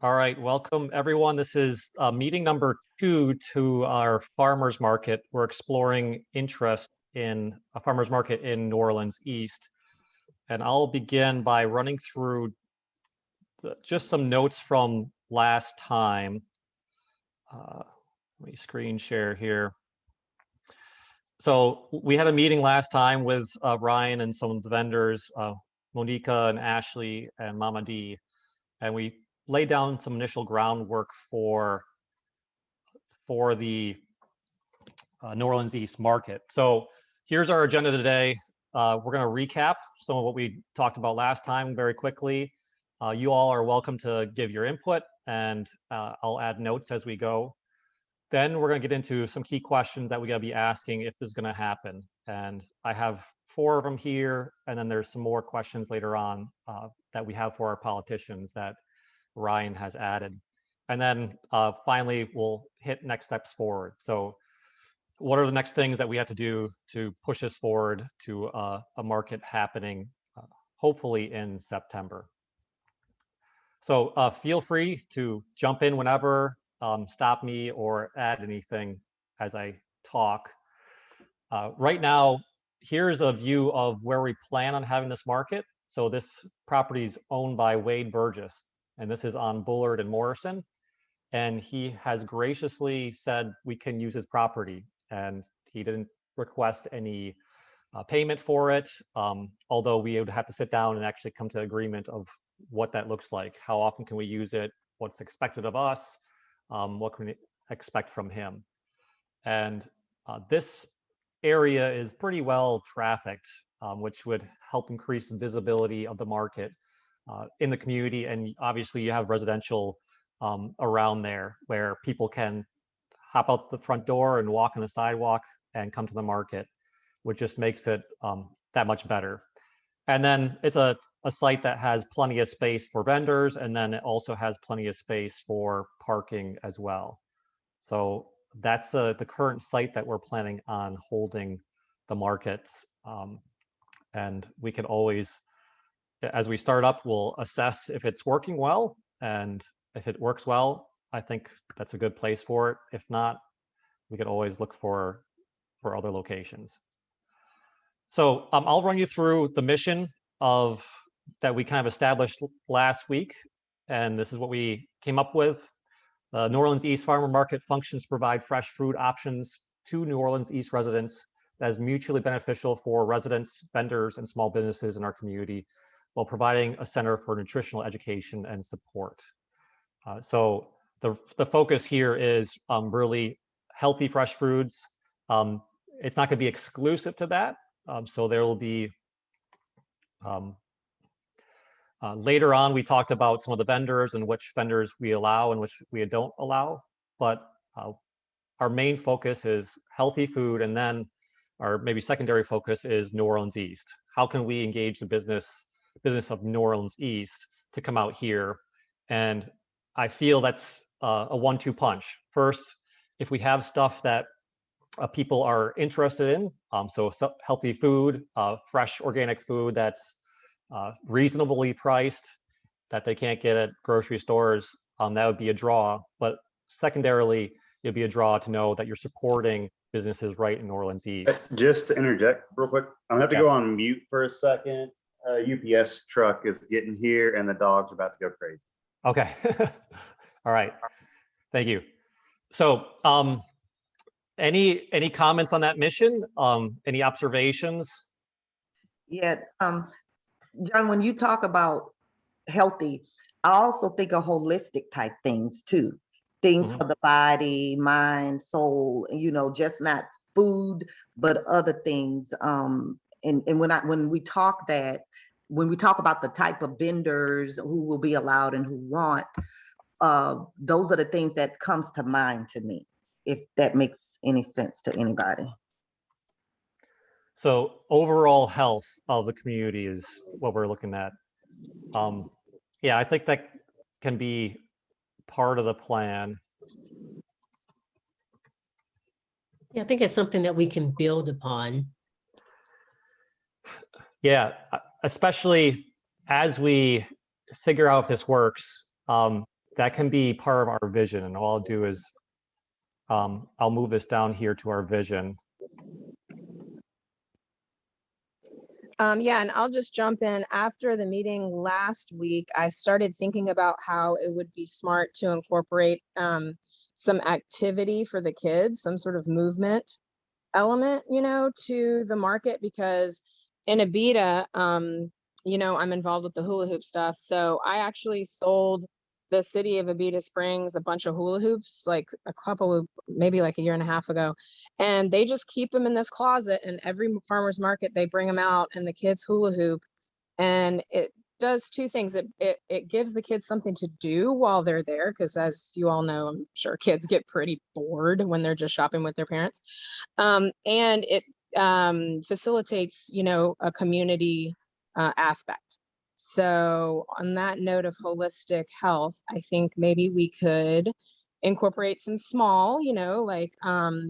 All right, welcome everyone. This is meeting number 2 to our farmers market. We're exploring interest in a farmers market in New Orleans East. And I'll begin by running through just some notes from last time. Let me screen share here. So we had a meeting last time with Ryan and some of the vendors, Monica and Ashley and Mama D, and we laid down some initial groundwork for the New Orleans East market. So here's our agenda today. We're going to recap some of what we talked about last time very quickly. You all are welcome to give your input, and I'll add notes as we go. Then we're going to get into some key questions that we got to be asking if this is going to happen. And I have 4 of them here, and then there's some more questions later on that we have for our politicians that Ryan has added. And then finally, we'll hit next steps forward. So what are the next things that we have to do to push us forward to a market happening, hopefully in September? So feel free to jump in whenever, stop me or add anything as I talk. Right now, here's a view of where we plan on having this market. So this property is owned by Wade Burgess, and this is on Bullard and Morrison. And he has graciously said we can use his property, and he didn't request any payment for it, although we would have to sit down and actually come to agreement of what that looks like. How often can we use it? What's expected of us? What can we expect from him? And this area is pretty well trafficked, which would help increase visibility of the market in the community. And obviously you have residential around there where people can hop out the front door and walk on the sidewalk and come to the market, which just makes it that much better. And then it's a site that has plenty of space for vendors, and then it also has plenty of space for parking as well. So that's the current site that we're planning on holding the markets. And we can always, as we start up, we'll assess if it's working well. And if it works well, I think that's a good place for it. If not, we could always look for other locations. So I'll run you through the mission of that we kind of established last week. And this is what we came up with. The New Orleans East Farmer Market functions to provide fresh food options to New Orleans East residents that is mutually beneficial for residents, vendors, and small businesses in our community, while providing a center for nutritional education and support. So the focus here is really healthy, fresh foods. It's not going to be exclusive to that. So there will be, later on, we talked about some of the vendors and which vendors we allow and which we don't allow. But our main focus is healthy food, and then our maybe secondary focus is New Orleans East. How can we engage the business of New Orleans East to come out here? And I feel that's a 1-2 punch. First, if we have stuff that people are interested in, so healthy food, fresh organic food that's reasonably priced, that they can't get at grocery stores, that would be a draw. But secondarily, it'd be a draw to know that you're supporting businesses right in New Orleans East. Just to interject real quick, I'm gonna have to go on mute for a second. UPS truck is getting here and the dog's about to go crazy. Okay. All right. Thank you. So any comments on that mission? Any observations? Yeah, John, when you talk about healthy, I also think of holistic type things too. Things for the body, mind, soul, just not food, but other things. And when we talk about the type of vendors who will be allowed and who want, those are the things that comes to mind to me, if that makes any sense to anybody. So overall health of the community is what we're looking at. Yeah, I think that can be part of the plan. Yeah, I think it's something that we can build upon. Yeah, especially as we figure out if this works. that can be part of our vision. And all I'll do is I'll move this down here to our vision. Yeah, and I'll just jump in. After the meeting last week, I started thinking about how it would be smart to incorporate some activity for the kids, some sort of movement element, to the market, because in Abita, I'm involved with the hula hoop stuff. So I actually sold the city of Abita Springs a bunch of hula hoops, like maybe like a year and a half ago. And they just keep them in this closet, and every farmer's market, they bring them out and the kids hula hoop. And it does two things. It gives the kids something to do while they're there, because as you all know, I'm sure kids get pretty bored when they're just shopping with their parents. And it facilitates, a community aspect. So on that note of holistic health, I think maybe we could incorporate some small,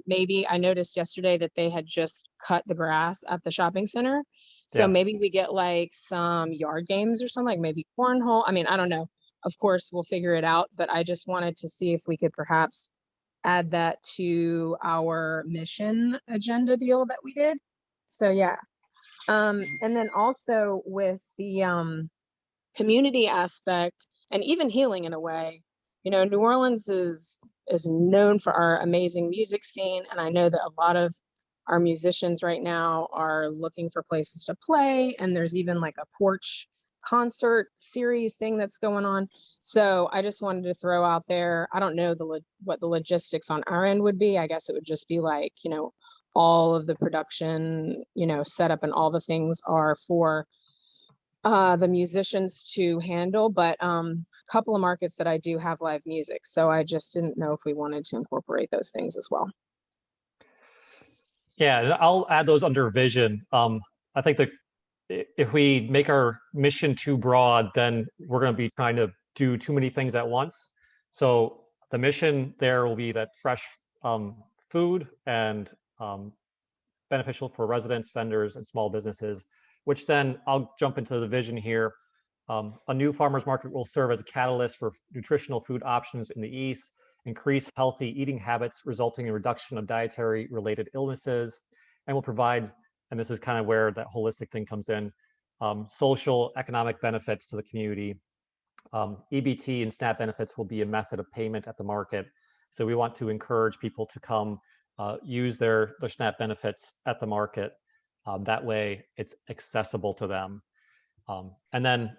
maybe I noticed yesterday that they had just cut the grass at the shopping center. So Yeah. maybe we get like some yard games or something, like maybe cornhole. I mean, I don't know. Of course, we'll figure it out, but I just wanted to see if we could perhaps add that to our mission agenda deal that we did. So yeah. And then also with the community aspect and even healing in a way, New Orleans is known for our amazing music scene. And I know that a lot of our musicians right now are looking for places to play. And there's even like a porch concert series thing that's going on. So I just wanted to throw out there, I don't know what the logistics on our end would be. I guess it would just be like, all of the production, setup and all the things are for the musicians to handle, but a couple of markets that I do have live music. So I just didn't know if we wanted to incorporate those things as well. Yeah, and I'll add those under vision. I think that if we make our mission too broad, then we're going to be trying to do too many things at once. So the mission there will be that fresh food and beneficial for residents, vendors, and small businesses, which then I'll jump into the vision here. A new farmers market will serve as a catalyst for nutritional food options in the East, increase healthy eating habits, resulting in reduction of dietary related illnesses, and will provide, and this is kind of where that holistic thing comes in, social economic benefits to the community. EBT and SNAP benefits will be a method of payment at the market. So we want to encourage people to come use their SNAP benefits at the market. That way it's accessible to them. And then,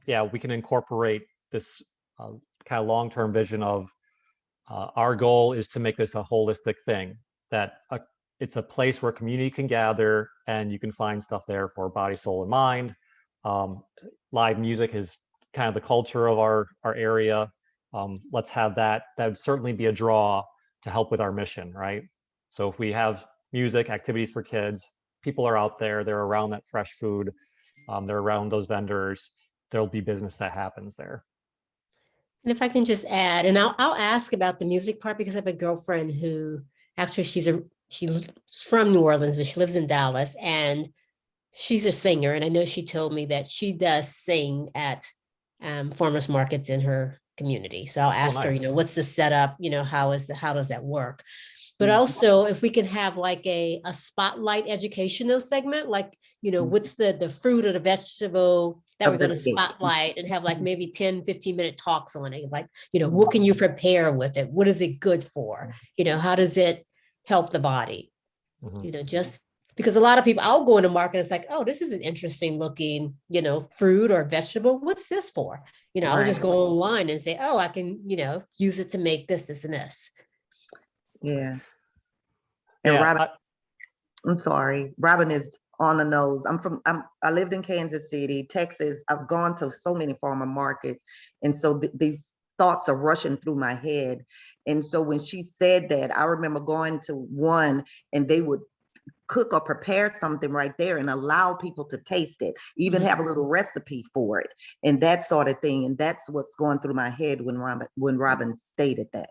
yeah, we can incorporate this kind of long-term vision of our goal is to make this a holistic thing, that it's a place where community can gather and you can find stuff there for body, soul, and mind. Live music is kind of the culture of our area. Let's have that. That would certainly be a draw to help with our mission, right? So if we have music, activities for kids, people are out there, they're around that fresh food, they're around those vendors, there'll be business that happens there. And if I can just add, and I'll ask about the music part, because I have a girlfriend who actually she's from New Orleans, but she lives in Dallas, and she's a singer. And I know she told me that she does sing at farmers markets in her community. So I'll ask nice. her, what's the setup? How does that work? But also, if we can have like a spotlight educational segment, like, what's the fruit or the vegetable that we're going to spotlight, and have like maybe 10, 15-minute talks on it. Like, what can you prepare with it? What is it good for? How does it help the body? Just because a lot of people, I'll go in the market, it's like, oh, this is an interesting looking, fruit or vegetable. What's this for? I'll just go online and say, oh, I can, use it to make this, this, and this. Yeah. And Yeah, Robin, I'm sorry, Robin is on the nose. I lived in Kansas City, Texas. I've gone to so many farmer markets. And so these thoughts are rushing through my head. And so when she said that, I remember going to one and they would cook or prepare something right there and allow people to taste it, even have a little recipe for it and that sort of thing. And that's what's going through my head when Robin stated that.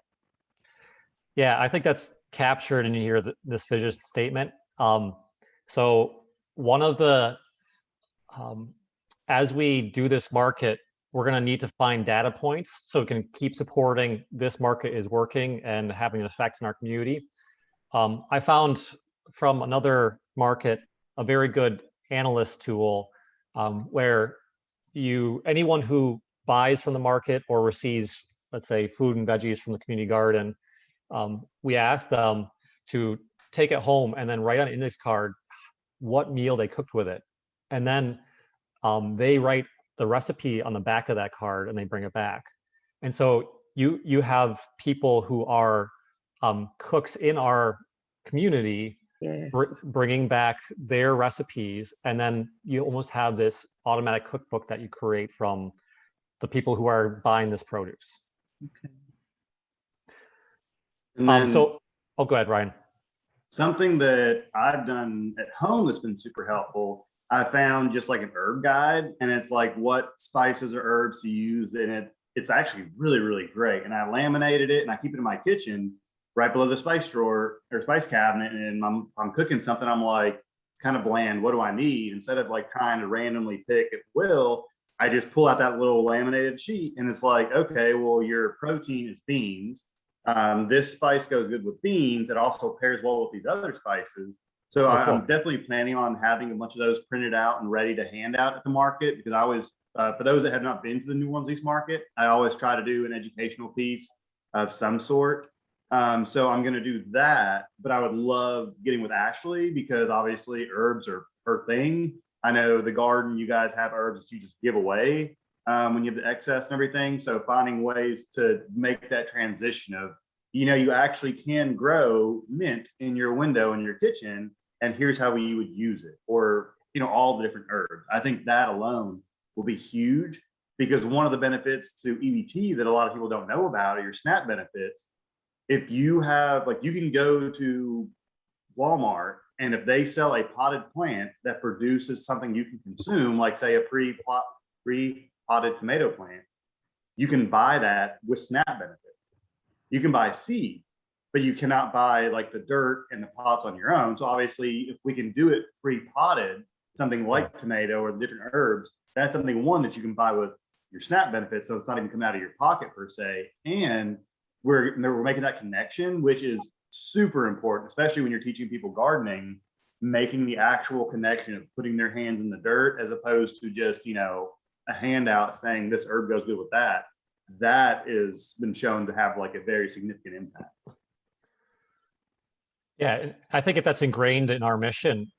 Yeah, I think that's captured in here, this vision statement. So one of the, as we do this market, we're going to need to find data points so we can keep supporting this market is working and having an effect in our community. I found from another market a very good analyst tool where anyone who buys from the market or receives, let's say, food and veggies from the community garden, we ask them to take it home and then write on an index card what meal they cooked with it. And then they write the recipe on the back of that card and they bring it back. And so you have people who are cooks in our community Yes. bringing back their recipes, and then you almost have this automatic cookbook that you create from the people who are buying this produce. Okay. And then So, oh, go ahead, Ryan. something that I've done at home that's been super helpful, I found just like an herb guide, and it's like what spices or herbs to use in it. It's actually really, really great. And I laminated it and I keep it in my kitchen right below the spice drawer or spice cabinet. And I'm cooking something, I'm like, it's kind of bland. What do I need? Instead of like trying to randomly pick at will, I just pull out that little laminated sheet and it's like, okay, well, your protein is beans. This spice goes good with beans. It also pairs well with these other spices. So I'm definitely planning on having a bunch of those printed out and ready to hand out at the market, because I always, for those that have not been to the New Orleans East Market, I always try to do an educational piece of some sort. So I'm going to do that, but I would love getting with Ashley, because obviously herbs are her thing. I know the garden, you guys have herbs that you just give away when you have the excess and everything. So finding ways to make that transition of, you know, you actually can grow mint in your window in your kitchen, and here's how you would use it, or, you know, all the different herbs. I think that alone will be huge, because one of the benefits to EBT that a lot of people don't know about are your SNAP benefits. If you have, like, you can go to Walmart, and if they sell a potted plant that produces something you can consume, like say a pre-potted tomato plant, you can buy that with SNAP benefits. You can buy seeds, but you cannot buy like the dirt and the pots on your own. So obviously, if we can do it pre-potted, something like tomato or different herbs, that's something one that you can buy with your SNAP benefits. So it's not even coming out of your pocket per se. And we're making that connection, which is super important, especially when you're teaching people gardening, making the actual connection of putting their hands in the dirt as opposed to just, you know, a handout saying this herb goes good with that. That is been shown to have like a very significant impact. Yeah, I think if that's ingrained in our mission,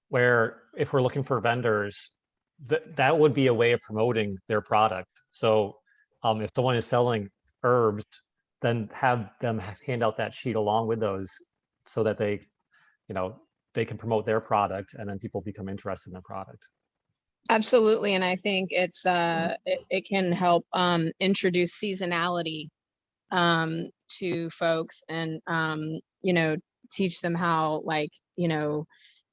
where if we're looking for vendors, that would be a way of promoting their product. So if someone is selling herbs, then have them hand out that sheet along with those so that they, you know, they can promote their product, and then people become interested in the product. Absolutely. And I think it's it can help introduce seasonality to folks, and you know, teach them how, like, you know,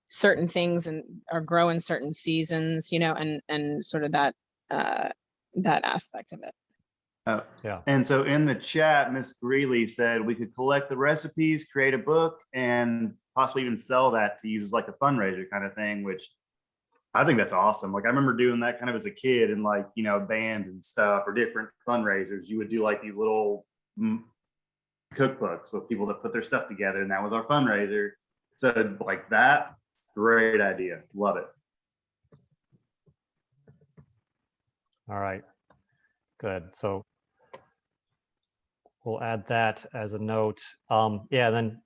certain things or grow in certain seasons, you know, and sort of that that aspect of it. Yeah. And so in the chat, Miss Greeley said we could collect the recipes, create a book, and possibly even sell that to use as like a fundraiser kind of thing, which I think that's awesome. Like I remember doing that kind of as a kid, and like, you know, bands and stuff or different fundraisers, you would do like these little cookbooks with people that put their stuff together, and that was our fundraiser. So like that, great idea. Love it. All right, good. So we'll add that as a note. Yeah, then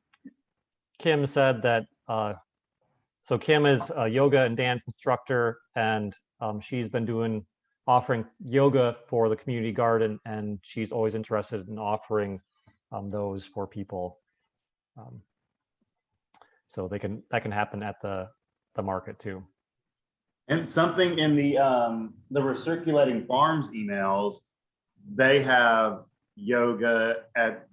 Kim said that, so Kim is a yoga and dance instructor, and she's been offering yoga for the community garden, and she's always interested in offering those for people. So that can happen at the market too. And something in the recirculating farms emails, they have yoga at,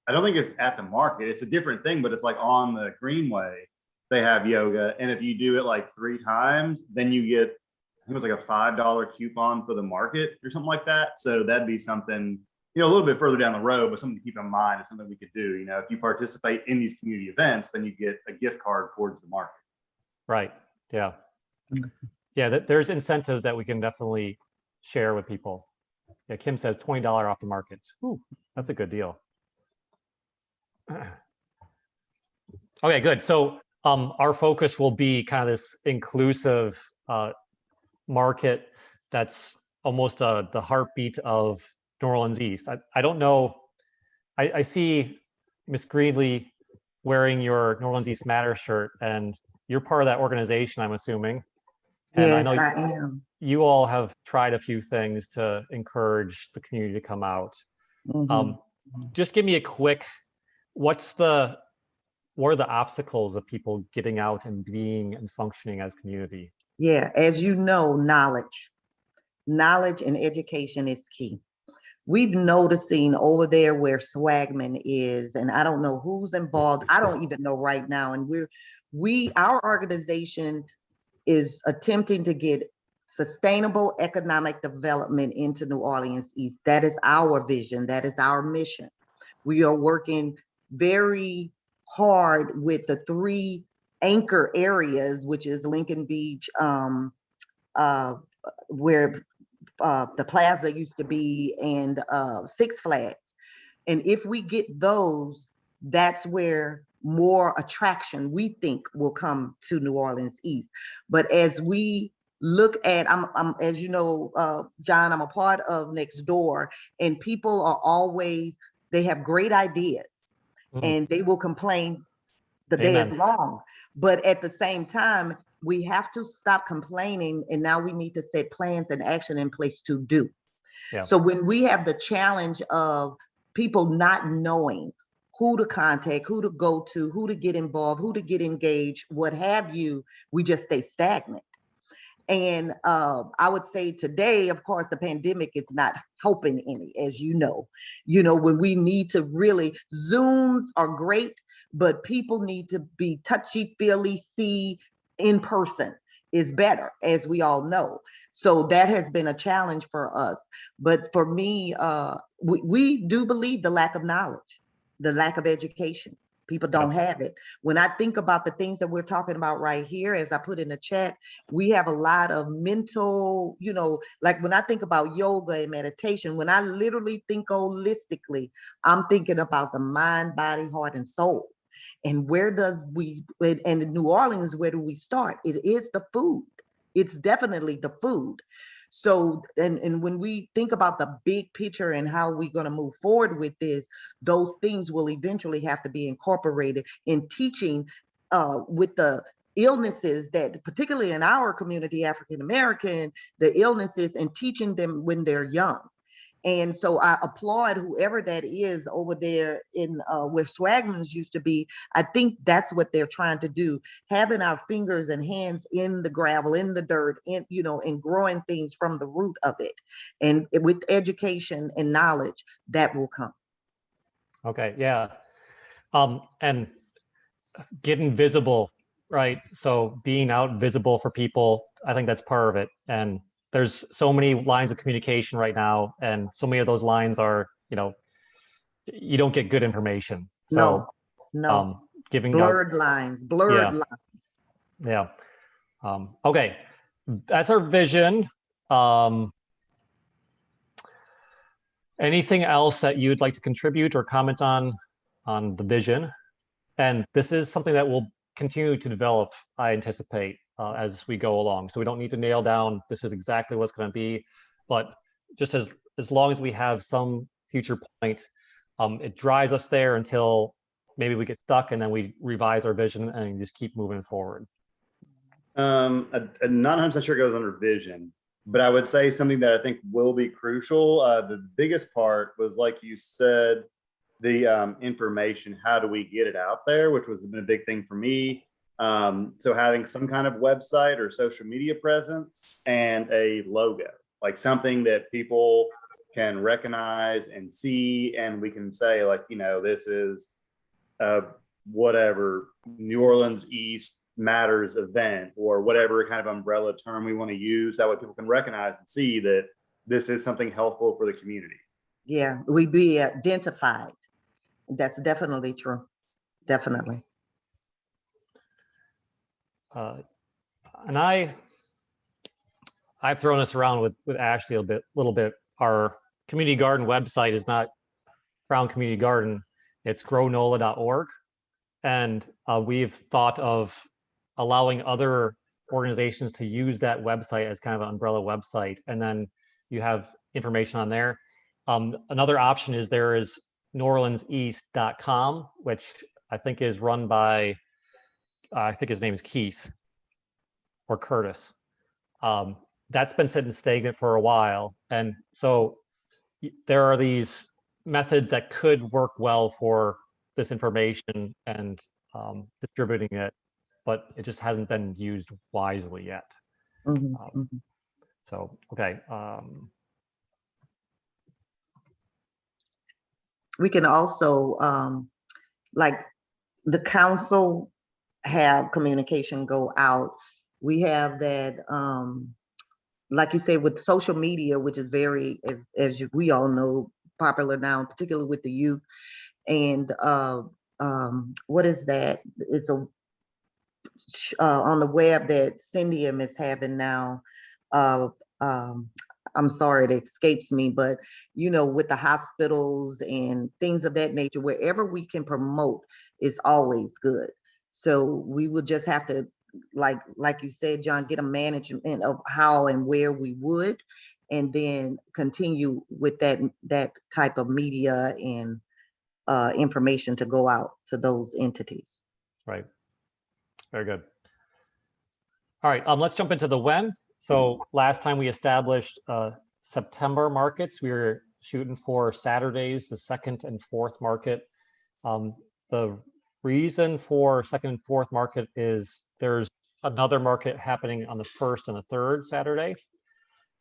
I don't think it's at the market, it's a different thing, but it's like on the Greenway, they have yoga. And if you do it like 3 times, then you get, I think it was like a $5 coupon for the market or something like that. So that'd be something, you know, a little bit further down the road, but something to keep in mind. It's something we could do. You know, if you participate in these community events, then you get a gift card towards the market. Right. Yeah. Yeah. There's incentives that we can definitely share with people. Yeah, Kim says $20 off the markets. Ooh, that's a good deal. Okay, good. So our focus will be kind of this inclusive market that's almost the heartbeat of New Orleans East. I don't know. I see Miss Greeley wearing your New Orleans East Matter shirt, and you're part of that organization, I'm assuming. And Yes, I know I am. you all have tried a few things to encourage the community to come out. Mhm. Just give me a quick, what are the obstacles of people getting out and being and functioning as community? Yeah, as you know, knowledge and education is key. We've noticing over there where Swagman is, and I don't know who's involved. I don't even know right now. And our organization is attempting to get sustainable economic development into New Orleans East. That is our vision. That is our mission. We are working very hard with the 3 anchor areas, which is Lincoln Beach, where the plaza used to be, and Six Flags. And if we get those, that's where more attraction we think will come to New Orleans East. But as we look at, I'm as you know, John, I'm a part of Next Door, and people are always, they have great ideas, and they will complain the day is Amen. long. But at the same time, we have to stop complaining, and now we need to set plans and action in place to do. Yeah. So when we have the challenge of people not knowing who to contact, who to go to, who to get involved, who to get engaged, what have you, we just stay stagnant. And I would say today, of course, the pandemic is not helping any, as you know. When we need to really, Zooms are great, but people need to be touchy-feely, see in person is better, as we all know. So that has been a challenge for us. But for me, we do believe the lack of knowledge, the lack of education. People don't have it. When I think about the things that we're talking about right here, as I put in the chat, we have a lot of mental, like when I think about yoga and meditation, when I literally think holistically, I'm thinking about the mind, body, heart, and soul. And and in New Orleans, where do we start? It is the food. It's definitely the food. So, and when we think about the big picture and how we're going to move forward with this, those things will eventually have to be incorporated in teaching with the illnesses that, particularly in our community, African American, the illnesses, and teaching them when they're young. And so I applaud whoever that is over there in where Swagman's used to be. I think that's what they're trying to do, having our fingers and hands in the gravel, in the dirt, and growing things from the root of it. And with education and knowledge, that will come. Okay, yeah. And getting visible, right? So being out visible for people, I think that's part of it. And there's so many lines of communication right now, and so many of those lines are, you don't get good information. So No. giving blurred out lines. Yeah. Okay, that's our vision. Anything else that you'd like to contribute or comment on the vision? And this is something that will continue to develop, I anticipate, as we go along. So we don't need to nail down this is exactly what's going to be, but just as long as we have some future point, it drives us there until maybe we get stuck, and then we revise our vision and just keep moving forward. I'm not 100% sure it goes under vision, but I would say something that I think will be crucial. The biggest part was, like you said, the information. How do we get it out there? Which was a big thing for me. So having some kind of website or social media presence and a logo, like something that people can recognize and see, and we can say, like, this is whatever New Orleans East Matters event, or whatever kind of umbrella term we want to use. That way people can recognize and see that this is something helpful for the community. Yeah, we be identified. That's definitely true. Definitely. And I've thrown this around with Ashley a little bit. Our community garden website is not Brown Community Garden, it's grownola.org. And we've thought of allowing other organizations to use that website as kind of an umbrella website. And then you have information on there. Another option is there is NeorleansEast.com, which I think is run by, I think his name is Keith or Curtis. That's been sitting stagnant for a while. And so there are these methods that could work well for this information and distributing it, but it just hasn't been used wisely yet. So, okay. We can also, like the council have communication go out. We have that, like you said, with social media, which is very, we all know, popular now, particularly with the youth. And what is that? It's a on the web that Cindy is having now. I'm sorry, it escapes me, but you know, with the hospitals and things of that nature, wherever we can promote is always good. So we will just have to, like you said, John, get a management of how and where we would, and then continue with that type of media and information to go out to those entities. Right. Very good. All right, let's jump into the when. So last time we established September markets. We were shooting for Saturdays, the 2nd and 4th market. The reason for 2nd and 4th market is there's another market happening on the 1st and the 3rd Saturday.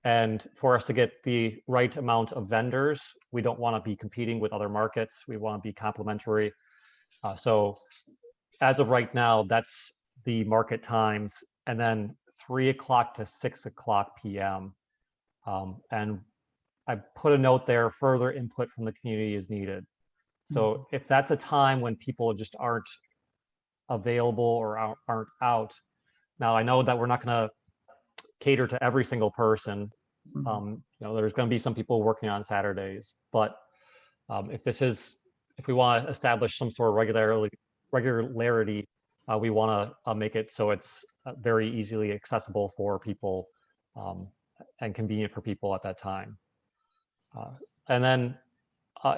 And for us to get the right amount of vendors, we don't want to be competing with other markets. We want to be complementary. So as of right now, that's the market times. And then 3 o'clock to 6 o'clock p.m. And I put a note there, further input from the community is needed. So if that's a time when people just aren't available or aren't out, now I know that we're not going to cater to every single person. You know, there's going to be some people working on Saturdays, but if we want to establish some sort of regularity, we want to make it so it's very easily accessible for people and convenient for people at that time. And then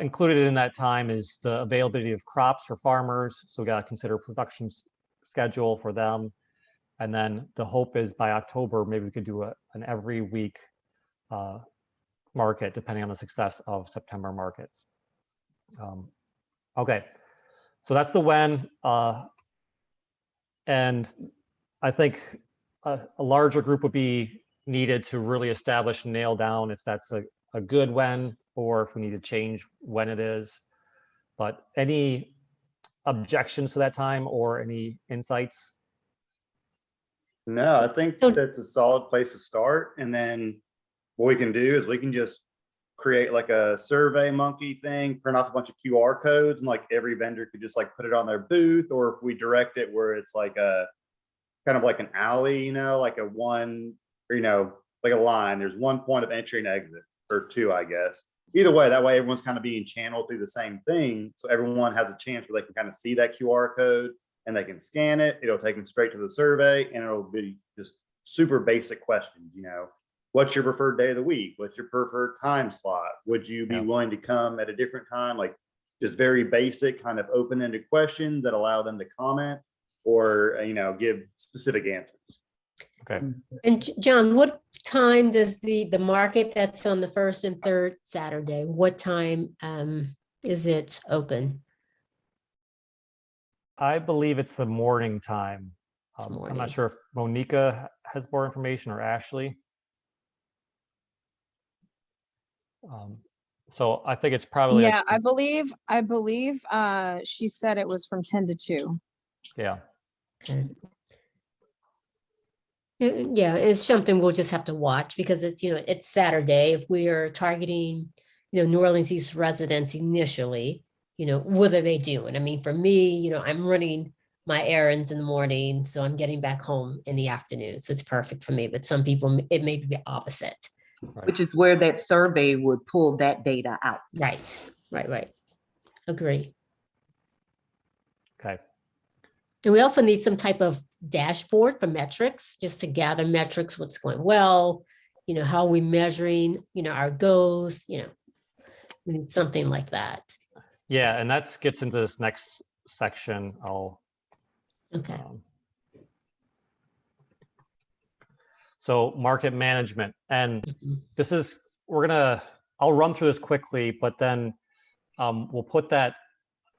included in that time is the availability of crops for farmers. So we got to consider production schedule for them. And then the hope is by October, maybe we could do an every week market, depending on the success of September markets. Okay, so that's the when. And I think a larger group would be needed to really establish and nail down if that's a good when, or if we need to change when it is. But any objections to that time or any insights? No, I think that's a solid place to start. And then what we can do is we can just create like a survey monkey thing, print off a bunch of QR codes, and like every vendor could just like put it on their booth, or if we direct it where it's like a kind of like an alley, you know, like a one, or, you know, like a line, there's one point of entry and exit, or two, I guess. Either way, that way everyone's kind of being channeled through the same thing. So everyone has a chance where they can kind of see that QR code and they can scan it. It'll take them straight to the survey, and it'll be just super basic questions, you know. What's your preferred day of the week? What's your preferred time slot? Would you be willing to come at a different time? Like just very basic kind of open-ended questions that allow them to comment or, you know, give specific answers. Okay. And John, what time does the market that's on the 1st and 3rd Saturday, what time is it open? I believe it's the morning time. I'm not sure if Monica has more information or Ashley. So I think it's probably yeah, I believe she said it was from 10 to 2. Yeah. Okay. Yeah, it's something we'll just have to watch because it's, you know, it's Saturday. If we are targeting, you know, New Orleans East residents initially, you know, what are they doing? I mean, for me, you know, I'm running my errands in the morning, so I'm getting back home in the afternoon. So it's perfect for me. But some people, it may be the opposite. Right. Which is where that survey would pull that data out. Right, right. Agree. Okay. And we also need some type of dashboard for metrics, just to gather metrics, what's going well, how are we measuring, our goals, we need something like that. Yeah, and that gets into this next section. Okay. So market management, and Mhm. this is, I'll run through this quickly, but then we'll put that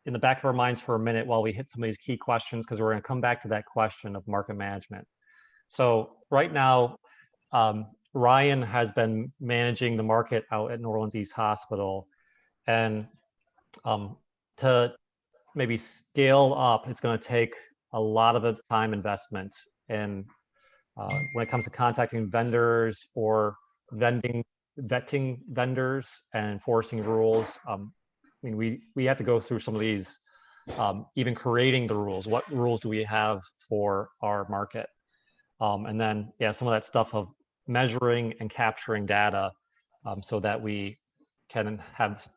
in the back of our minds for a minute while we hit some of these key questions, because we're going to come back to that question of market management. So right now, Ryan has been managing the market out at New Orleans East Hospital, and to maybe scale up, it's going to take a lot of the time investment. And when it comes to contacting vendors or vetting vendors and enforcing rules, I mean, we have to go through some of these, even creating the rules. What rules do we have for our market? And then, yeah, some of that stuff of measuring and capturing data, so that we can have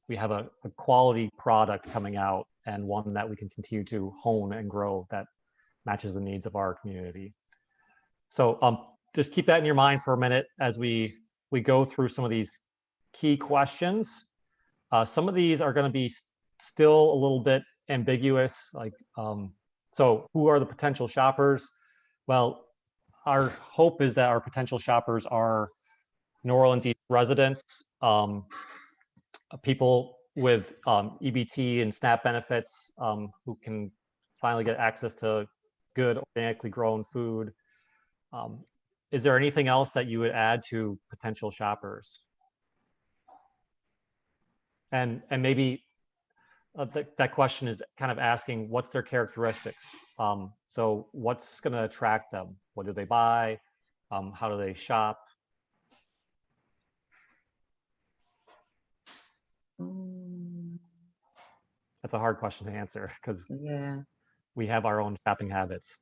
we have a quality product coming out, and one that we can continue to hone and grow that matches the needs of our community. So just keep that in your mind for a minute as we go through some of these key questions. Some of these are going to be still a little bit ambiguous, like, so who are the potential shoppers? Well, our hope is that our potential shoppers are New Orleans East residents, people with EBT and SNAP benefits, who can finally get access to good organically grown food. Is there anything else that you would add to potential shoppers? And maybe that question is kind of asking, what's their characteristics? So what's going to attract them? What do they buy? How do they shop? That's a hard question to answer, because Yeah. we have our own shopping habits.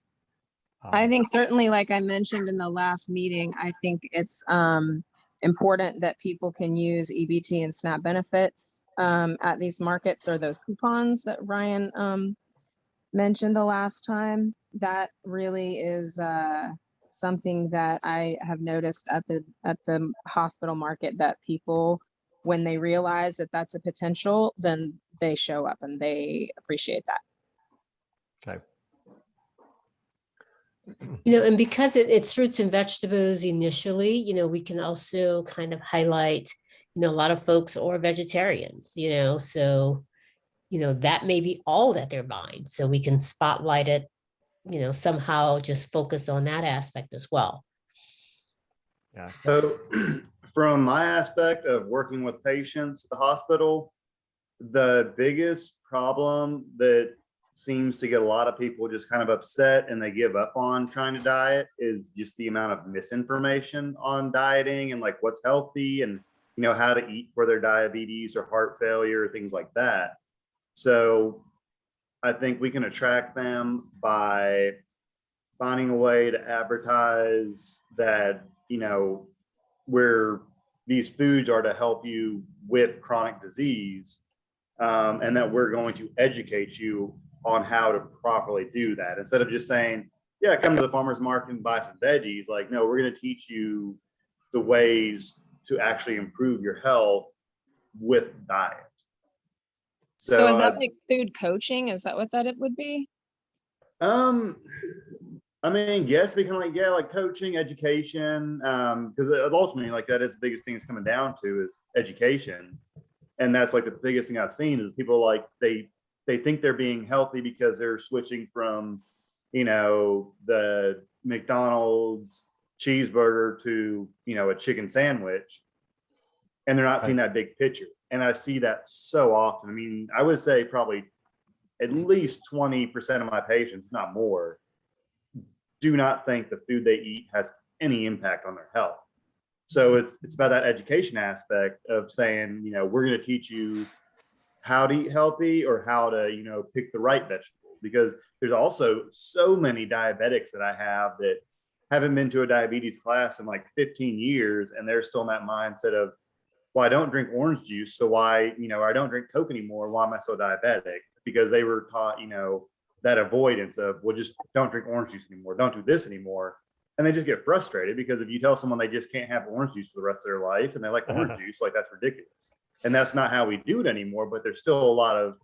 I think certainly, like I mentioned in the last meeting, I think it's important that people can use EBT and SNAP benefits at these markets, or those coupons that Ryan mentioned the last time. That really is something that I have noticed at the hospital market, that people, when they realize that that's a potential, then they show up and they appreciate that. Okay. And because it's fruits and vegetables initially, we can also kind of highlight, a lot of folks are vegetarians, so, that may be all that they're buying. So we can spotlight it, somehow just focus on that aspect as well. Yeah. So from my aspect of working with patients at the hospital, the biggest problem that seems to get a lot of people just kind of upset and they give up on trying to diet is just the amount of misinformation on dieting and like what's healthy and how to eat for their diabetes or heart failure, things like that. So I think we can attract them by finding a way to advertise that where these foods are to help you with chronic disease, and that we're going to educate you on how to properly do that, instead of just saying, yeah, come to the farmer's market and buy some veggies. Like, no, we're going to teach you the ways to actually improve your health with diet. So is that like food coaching? Is that what it would be? I mean, yes, we can like coaching, education, because ultimately like that is the biggest thing it's coming down to is education. And that's like the biggest thing I've seen is people like they think they're being healthy because they're switching from, the McDonald's cheeseburger to, a chicken sandwich. And they're not seeing that big picture. And I see that so often. I mean, I would say probably at least 20% of my patients, if not more, do not think the food they eat has any impact on their health. So it's about that education aspect of saying, we're going to teach you how to eat healthy or how to, pick the right vegetables. because there's also so many diabetics that I have that haven't been to a diabetes class in like 15 years. And they're still in that mindset of, well, I don't drink orange juice. So why, I don't drink Coke anymore. Why am I so diabetic? Because they were taught, that avoidance of, well, just don't drink orange juice anymore. Don't do this anymore. And they just get frustrated because if you tell someone they just can't have orange juice for the rest of their life and they like orange juice, like that's ridiculous. And that's not how we do it anymore. But there's still a lot of,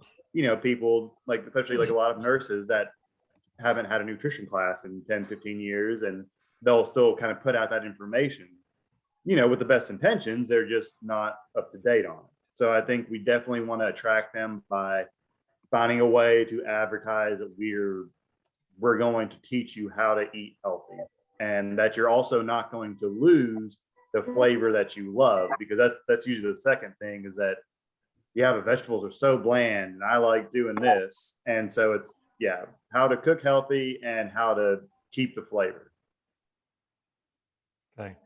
people like, especially like a lot of nurses that haven't had a nutrition class in 10, 15 years, and they'll still kind of put out that information, with the best intentions. They're just not up to date on it. So I think we definitely want to attract them by finding a way to advertise that we're going to teach you how to eat healthy, and that you're also not going to lose the flavor that you love, because that's usually the second thing, is that the vegetables are so bland and I like doing this. And so it's how to cook healthy and how to keep the flavor. Okay.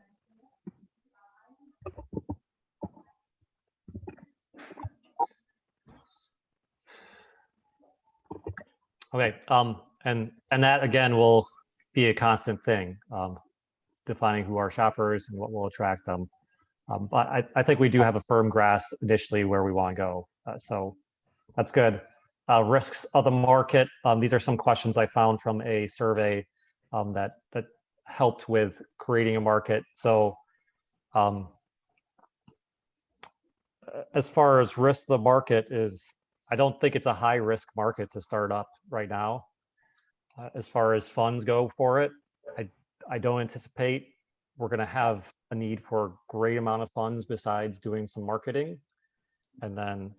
Okay, and that again will be a constant thing, defining who our shoppers and what will attract them. But I think we do have a firm grasp initially where we want to go, so that's good. Risks of the market. These are some questions I found from a survey that helped with creating a market. So, as far as risk of the market is, I don't think it's a high risk market to start up right now. As far as funds go for it, I don't anticipate we're going to have a need for a great amount of funds besides doing some marketing and then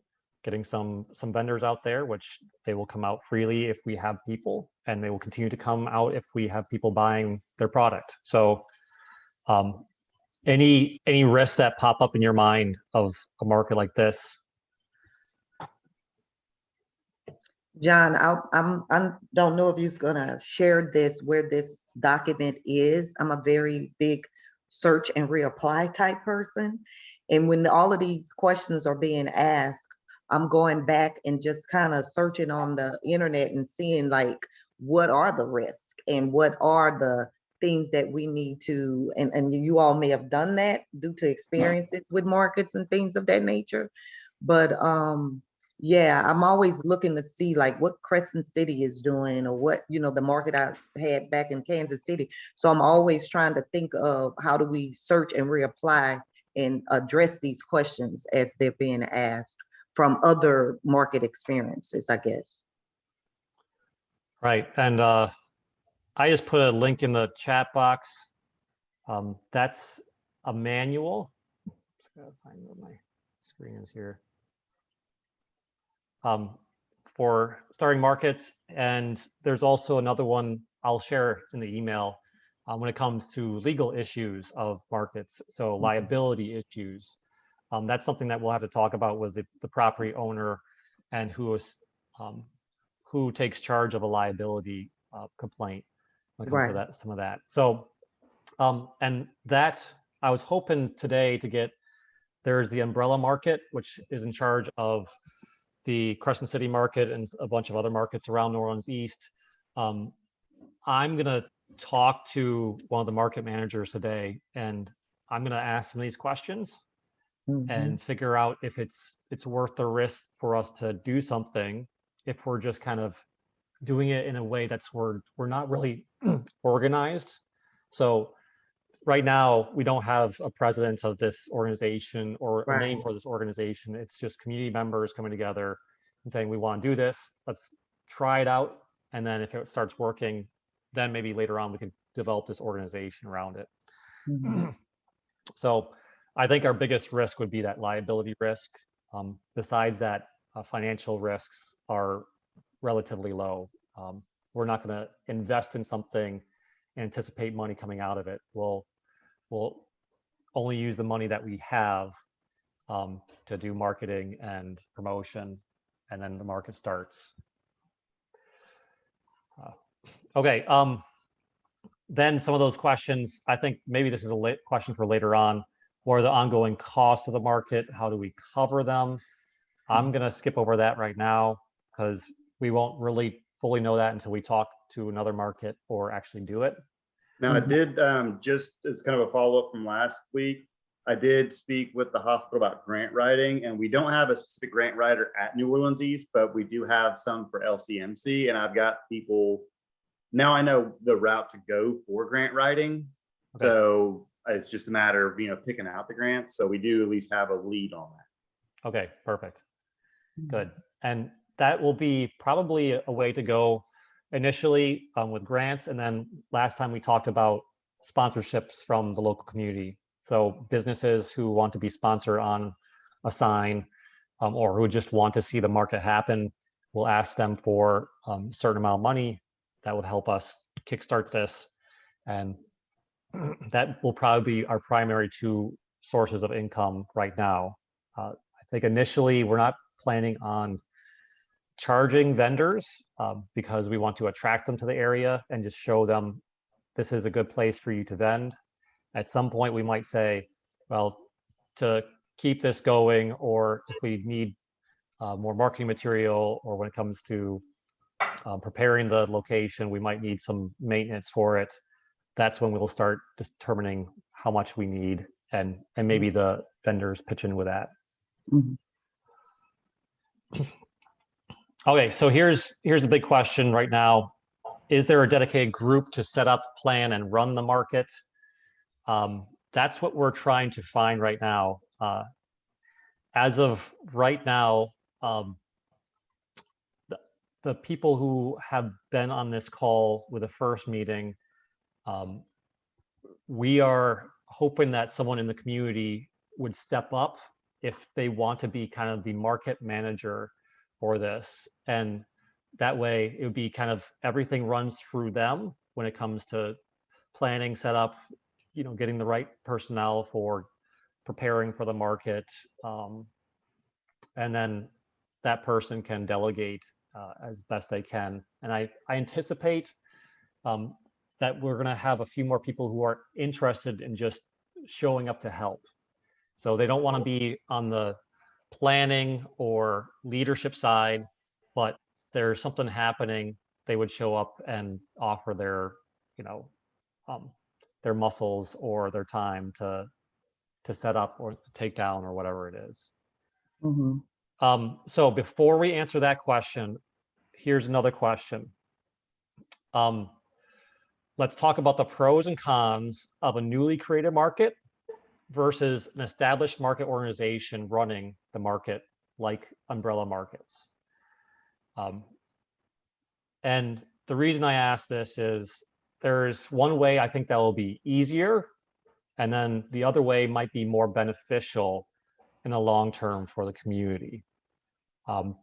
getting some vendors out there, which they will come out freely if we have people, and they will continue to come out if we have people buying their product. So any risks that pop up in your mind of a market like this? John, I don't know if you're gonna share this, where this document is. I'm a very big search and reapply type person. And when all of these questions are being asked, I'm going back and just kind of searching on the internet and seeing like, what are the risks and what are the things that we need to, and you all may have done that due to experiences with markets and things of that nature. But yeah, I'm always looking to see like what Crescent City is doing, or what, the market I had back in Kansas City. So I'm always trying to think of how do we search and reapply and address these questions as they're being asked from other market experiences, I guess. Right, and I just put a link in the chat box. That's a manual. Just gotta find where my screen is here. For starting markets, and there's also another one I'll share in the email when it comes to legal issues of markets, so liability issues. That's something that we'll have to talk about with the property owner and who takes charge of a liability complaint when it comes to that, some of that. So, and that I was hoping today to get, there's the umbrella market, which is in charge of the Crescent City market and a bunch of other markets around New Orleans East. I'm gonna talk to one of the market managers today, and I'm gonna ask them these questions and figure out if it's worth the risk for us to do something, if we're just kind of doing it in a way that's we're not really organized. So right now we don't have a president of this organization or a name for this organization. It's just community members coming together and saying, we want to do this, let's try it out, and then if it starts working, then maybe later on we can develop this organization around it. So I think our biggest risk would be that liability risk. Besides that, financial risks are relatively low. We're not going to invest in something and anticipate money coming out of it. We'll only use the money that we have to do marketing and promotion, and then the market starts. Okay. Then some of those questions, I think maybe this is a question for later on. What are the ongoing costs of the market? How do we cover them? I'm going to skip over that right now because we won't really fully know that until we talk to another market or actually do it. Now, I did, just as kind of a follow-up from last week, I did speak with the hospital about grant writing, and we don't have a specific grant writer at New Orleans East, but we do have some for LCMC, and I've got people, now I know the route to go for grant writing. Okay. So it's just a matter of, picking out the grants. So we do at least have a lead on that. Okay, perfect. Good. And that will be probably a way to go initially with grants. And then last time we talked about sponsorships from the local community. So businesses who want to be sponsored on a sign or who just want to see the market happen, we'll ask them for a certain amount of money that would help us kickstart this. And that will probably be our primary two sources of income right now. I think initially we're not planning on charging vendors because we want to attract them to the area and just show them this is a good place for you to vend. At some point we might say, well, to keep this going, or if we need more marketing material, or when it comes to preparing the location, we might need some maintenance for it. That's when we'll start determining how much we need, and maybe the vendors pitch in with that. Okay, so here's a big question right now. Is there a dedicated group to set up, plan, and run the market? That's what we're trying to find right now. As of right now, the people who have been on this call with the first meeting, we are hoping that someone in the community would step up if they want to be kind of the market manager for this. And that way it would be kind of everything runs through them when it comes to planning, setup, getting the right personnel for preparing for the market. And then that person can delegate as best they can. And I anticipate that we're going to have a few more people who are interested in just showing up to help. So they don't want to be on the planning or leadership side, but there's something happening, they would show up and offer their muscles or their time to set up or take down or whatever it is. So before we answer that question, here's another question. Let's talk about the pros and cons of a newly created market versus an established market organization running the market, like umbrella markets. And the reason I ask this is there's one way I think that will be easier, and then the other way might be more beneficial in the long term for the community.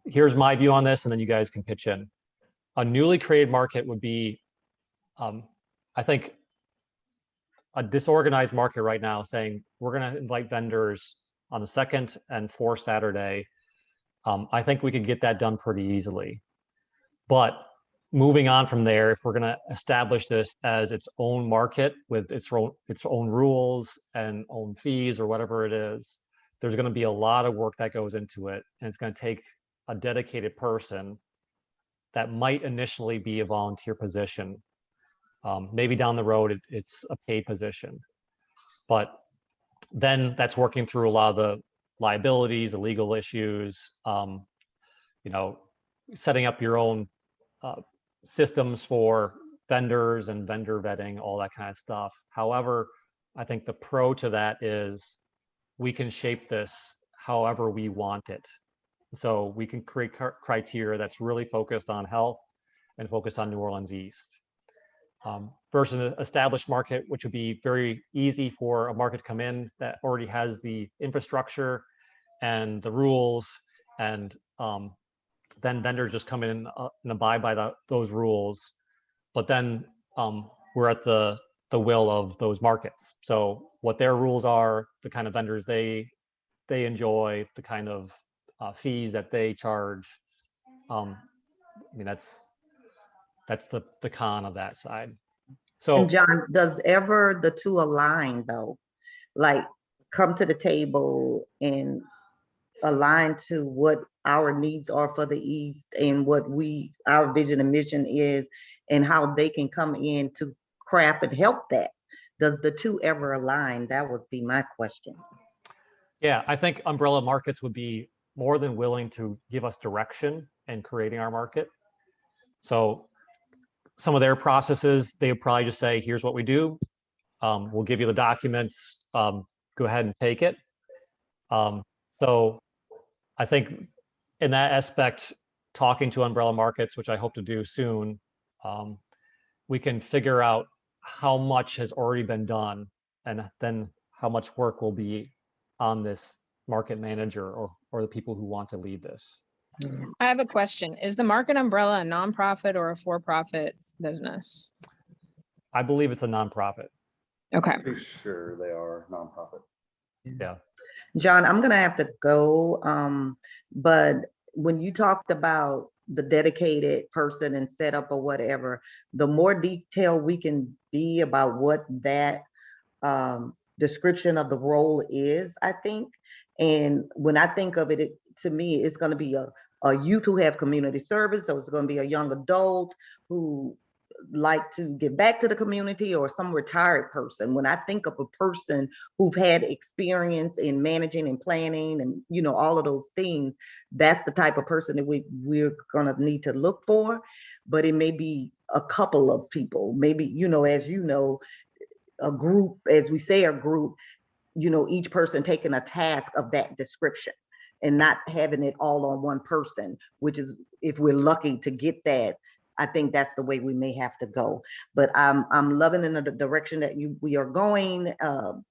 Here's my view on this, and then you guys can pitch in. A newly created market would be, I think, a disorganized market right now saying we're going to invite vendors on the 2nd and 4th Saturday. I think we could get that done pretty easily. But moving on from there, if we're going to establish this as its own market with its own rules and own fees or whatever it is, there's going to be a lot of work that goes into it, and it's going to take a dedicated person that might initially be a volunteer position. Maybe down the road it's a paid position, but then that's working through a lot of the liabilities, the legal issues, setting up your own systems for vendors and vendor vetting, all that kind of stuff. However, I think the pro to that is we can shape this however we want it. So we can create criteria that's really focused on health and focused on New Orleans East. Versus an established market, which would be very easy for a market to come in that already has the infrastructure and the rules, and then vendors just come in and abide by those rules. But then we're at the will of those markets. So what their rules are, the kind of vendors they enjoy, the kind of fees that they charge. That's the con of that side. So, and John, does ever the two align though? Like come to the table and aligned to what our needs are for the East and what our vision and mission is, and how they can come in to craft and help that. Does the two ever align? That would be my question. Yeah, I think umbrella markets would be more than willing to give us direction in creating our market. So some of their processes, they would probably just say, here's what we do. We'll give you the documents. Go ahead and take it. So I think in that aspect, talking to umbrella markets, which I hope to do soon, we can figure out how much has already been done and then how much work will be on this market manager or the people who want to lead this. I have a question. Is the market umbrella a nonprofit or a for-profit business? I believe it's a nonprofit. Okay. Pretty sure they are nonprofit. Yeah. John, I'm gonna have to go, but when you talked about the dedicated person and setup or whatever, the more detail we can be about what that description of the role is, I think. And when I think of it, to me, it's gonna be a youth who have community service, so it's gonna be a young adult who like to give back to the community, or some retired person. When I think of a person who've had experience in managing and planning and, you know, all of those things, that's the type of person that we're gonna need to look for. But it may be a couple of people, maybe, you know, as you know, a group, as we say, a group, you know, each person taking a task of that description and not having it all on one person, which is, if we're lucky to get that, I think that's the way we may have to go. But I'm loving in the direction that we are going.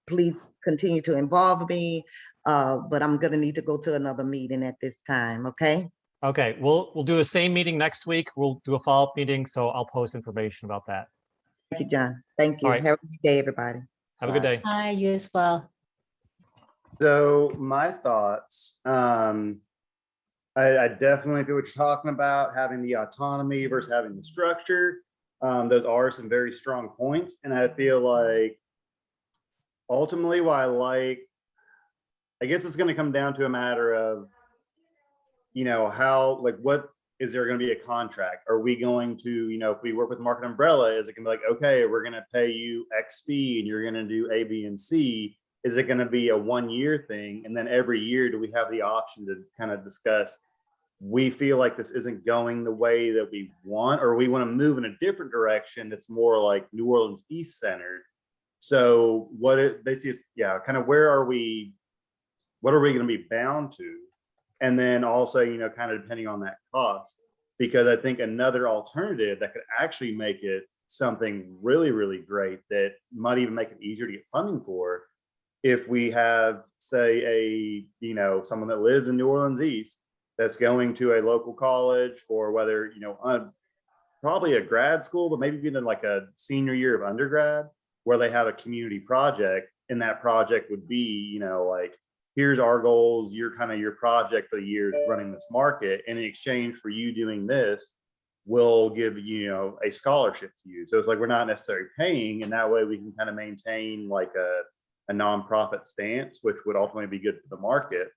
Please continue to involve me. But I'm gonna need to go to another meeting at this time. Okay. Okay, we'll do the same meeting next week. We'll do a follow-up meeting, so I'll post information about that. Thank you, John. Thank you. All right. Have a good day, everybody. Have a good day. Hi, you as well. So my thoughts, I definitely feel what you're talking about, having the autonomy versus having the structure. Those are some very strong points. And I feel like ultimately what I guess it's going to come down to a matter of, you know, how, like, what is there going to be a contract? Are we going to, you know, if we work with Market Umbrella, is it going to be like, okay, we're going to pay you X fee and you're going to do A, B, and C? Is it going to be a 1 year thing? And then every year, do we have the option to kind of discuss, we feel like this isn't going the way that we want, or we want to move in a different direction that's more like New Orleans East centered? So what it basically is, yeah, kind of what are we going to be bound to? And then also, you know, kind of depending on that cost, because I think another alternative that could actually make it something really, really great that might even make it easier to get funding for, if we have, say, you know, someone that lives in New Orleans East that's going to a local college for whether, you know, probably a grad school, but maybe even like a senior year of undergrad, where they have a community project, and that project would be, you know, like, here's our goals, your project for the year is running this market, and in exchange for you doing this, we'll give, you know, a scholarship to you. So it's like, we're not necessarily paying, and that way we can kind of maintain like a nonprofit stance, which would ultimately be good for the market.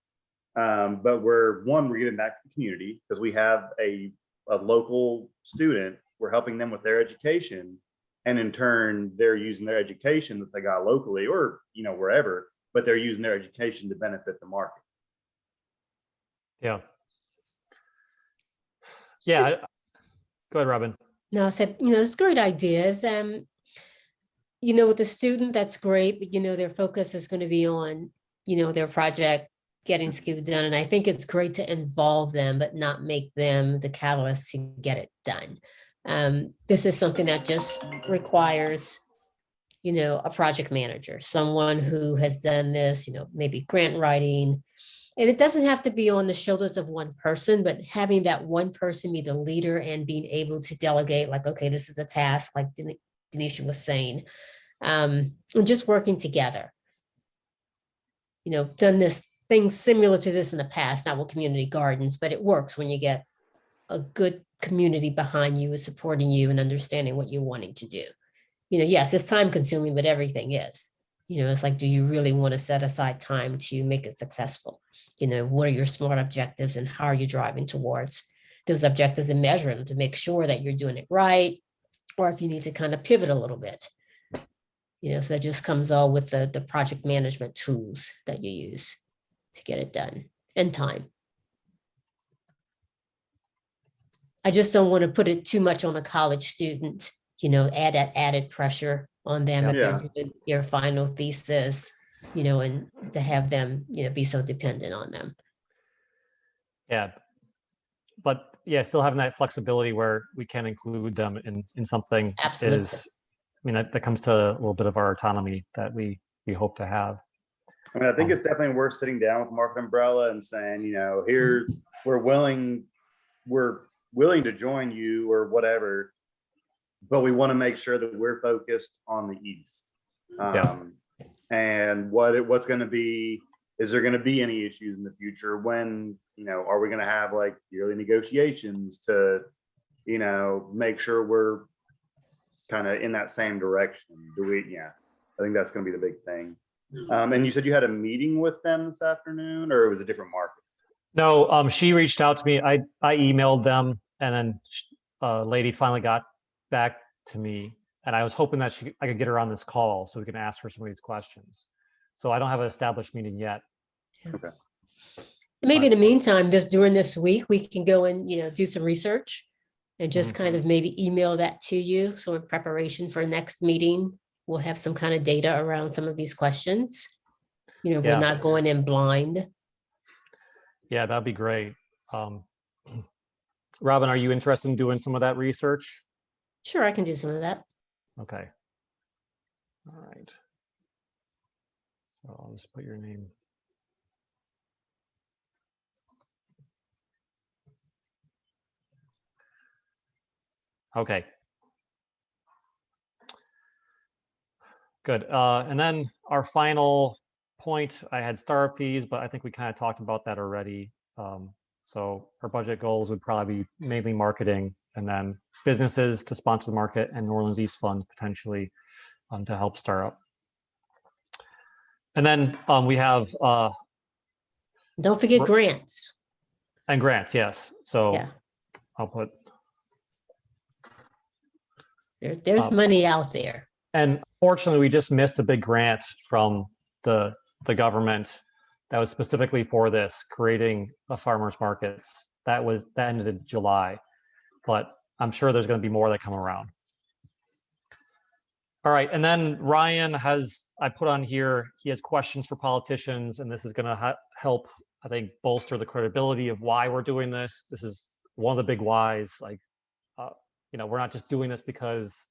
But we're giving back to the community because we have a local student, we're helping them with their education, and in turn they're using their education that they got locally or, you know, wherever, but they're using their education to benefit the market. Yeah. Yeah. Go ahead, Robin. No, I said, you know, it's great ideas. You know, with the student, that's great, but, you know, their focus is going to be on, you know, their project, getting school done. And I think it's great to involve them, but not make them the catalyst to get it done. This is something that just requires, you know, a project manager, someone who has done this, you know, maybe grant writing. And it doesn't have to be on the shoulders of one person, but having that one person be the leader and being able to delegate, like, okay, this is a task, like Denisha was saying, and just working together. You know, done this thing similar to this in the past, not with community gardens, but it works when you get a good community behind you and supporting you and understanding what you're wanting to do. You know, yes, it's time consuming, but everything is. It's like, do you really want to set aside time to make it successful? What are your SMART objectives and how are you driving towards those objectives and measuring them to make sure that you're doing it right? Or if you need to kind of pivot a little bit, so that just comes all with the project management tools that you use to get it done in time. I just don't want to put it too much on a college student, add that added pressure on them if they're doing their final thesis, and to have them, be so dependent on them. Yeah. But yeah, still having that flexibility where we can include them in something Absolutely. is, that comes to a little bit of our autonomy that we hope to have. I mean, I think it's definitely worth sitting down with Market Umbrella and saying, here we're willing to join you or whatever, but we want to make sure that we're focused on the East. And what's going to be, is there going to be any issues in the future? When, are we going to have like yearly negotiations to, make sure we're kind of in that same direction? I think that's going to be the big thing. And you said you had a meeting with them this afternoon, or it was a different market? No, she reached out to me. I emailed them, and then a lady finally got back to me, and I was hoping that I could get her on this call so we can ask her some of these questions. So I don't have an established meeting yet. Okay. Maybe in the meantime, during this week, we can go and, do some research and just kind of maybe email that to you. So in preparation for next meeting, we'll have some kind of data around some of these questions. We're not going in blind. Yeah, that'd be great. Robin, are you interested in doing some of that research? Sure, I can do some of that. Okay. All right. So I'll just put your name. Okay. Good. And then our final point, I had startup fees, but I think we kind of talked about that already. So our budget goals would probably be mainly marketing, and then businesses to sponsor the market, and New Orleans East funds potentially to help startup. And then we have don't forget grants. And grants, yes. So yeah. I'll put there's money out there. And fortunately, we just missed a big grant from the government that was specifically for this, creating a farmers markets. That ended in July, but I'm sure there's going to be more that come around. All right, and then Ryan I put on here, he has questions for politicians, and this is going to help, I think, bolster the credibility of why we're doing this. This is one of the big whys. Like, we're not just doing this because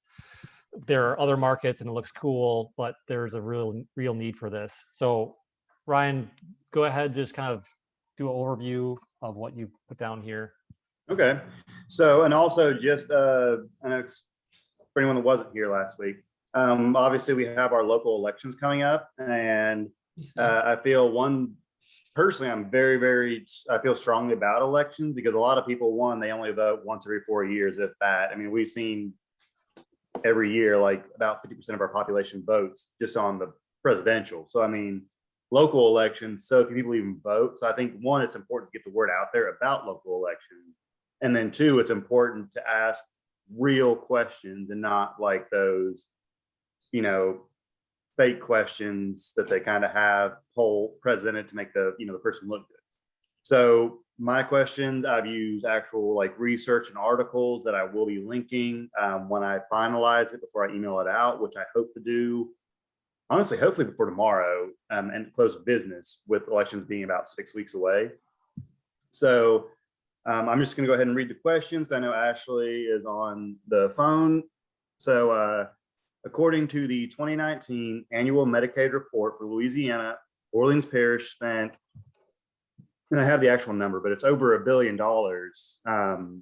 there are other markets and it looks cool, but there's a real need for this. So Ryan, go ahead, just kind of do an overview of what you put down here. Okay. So, and also just, I know for anyone that wasn't here last week, obviously we have our local elections coming up, and I feel personally, I'm I feel strongly about elections because a lot of people, they only vote once every 4 years, if that. I mean, we've seen every year, like about 50% of our population votes just on the presidential. So, I mean, local elections, so few people even vote. So I think one, it's important to get the word out there about local elections. And then two, it's important to ask real questions and not like those, fake questions that they kind of have poll presented to make the person look good. So my questions, I've used actual like research and articles that I will be linking when I finalize it before I email it out, which I hope to do, honestly, hopefully before tomorrow, and close business, with elections being about 6 weeks away. So I'm just going to go ahead and read the questions. I know Ashley is on the phone. So according to the 2019 annual Medicaid report for Louisiana, Orleans Parish spent, and I have the actual number, but it's over $1 billion on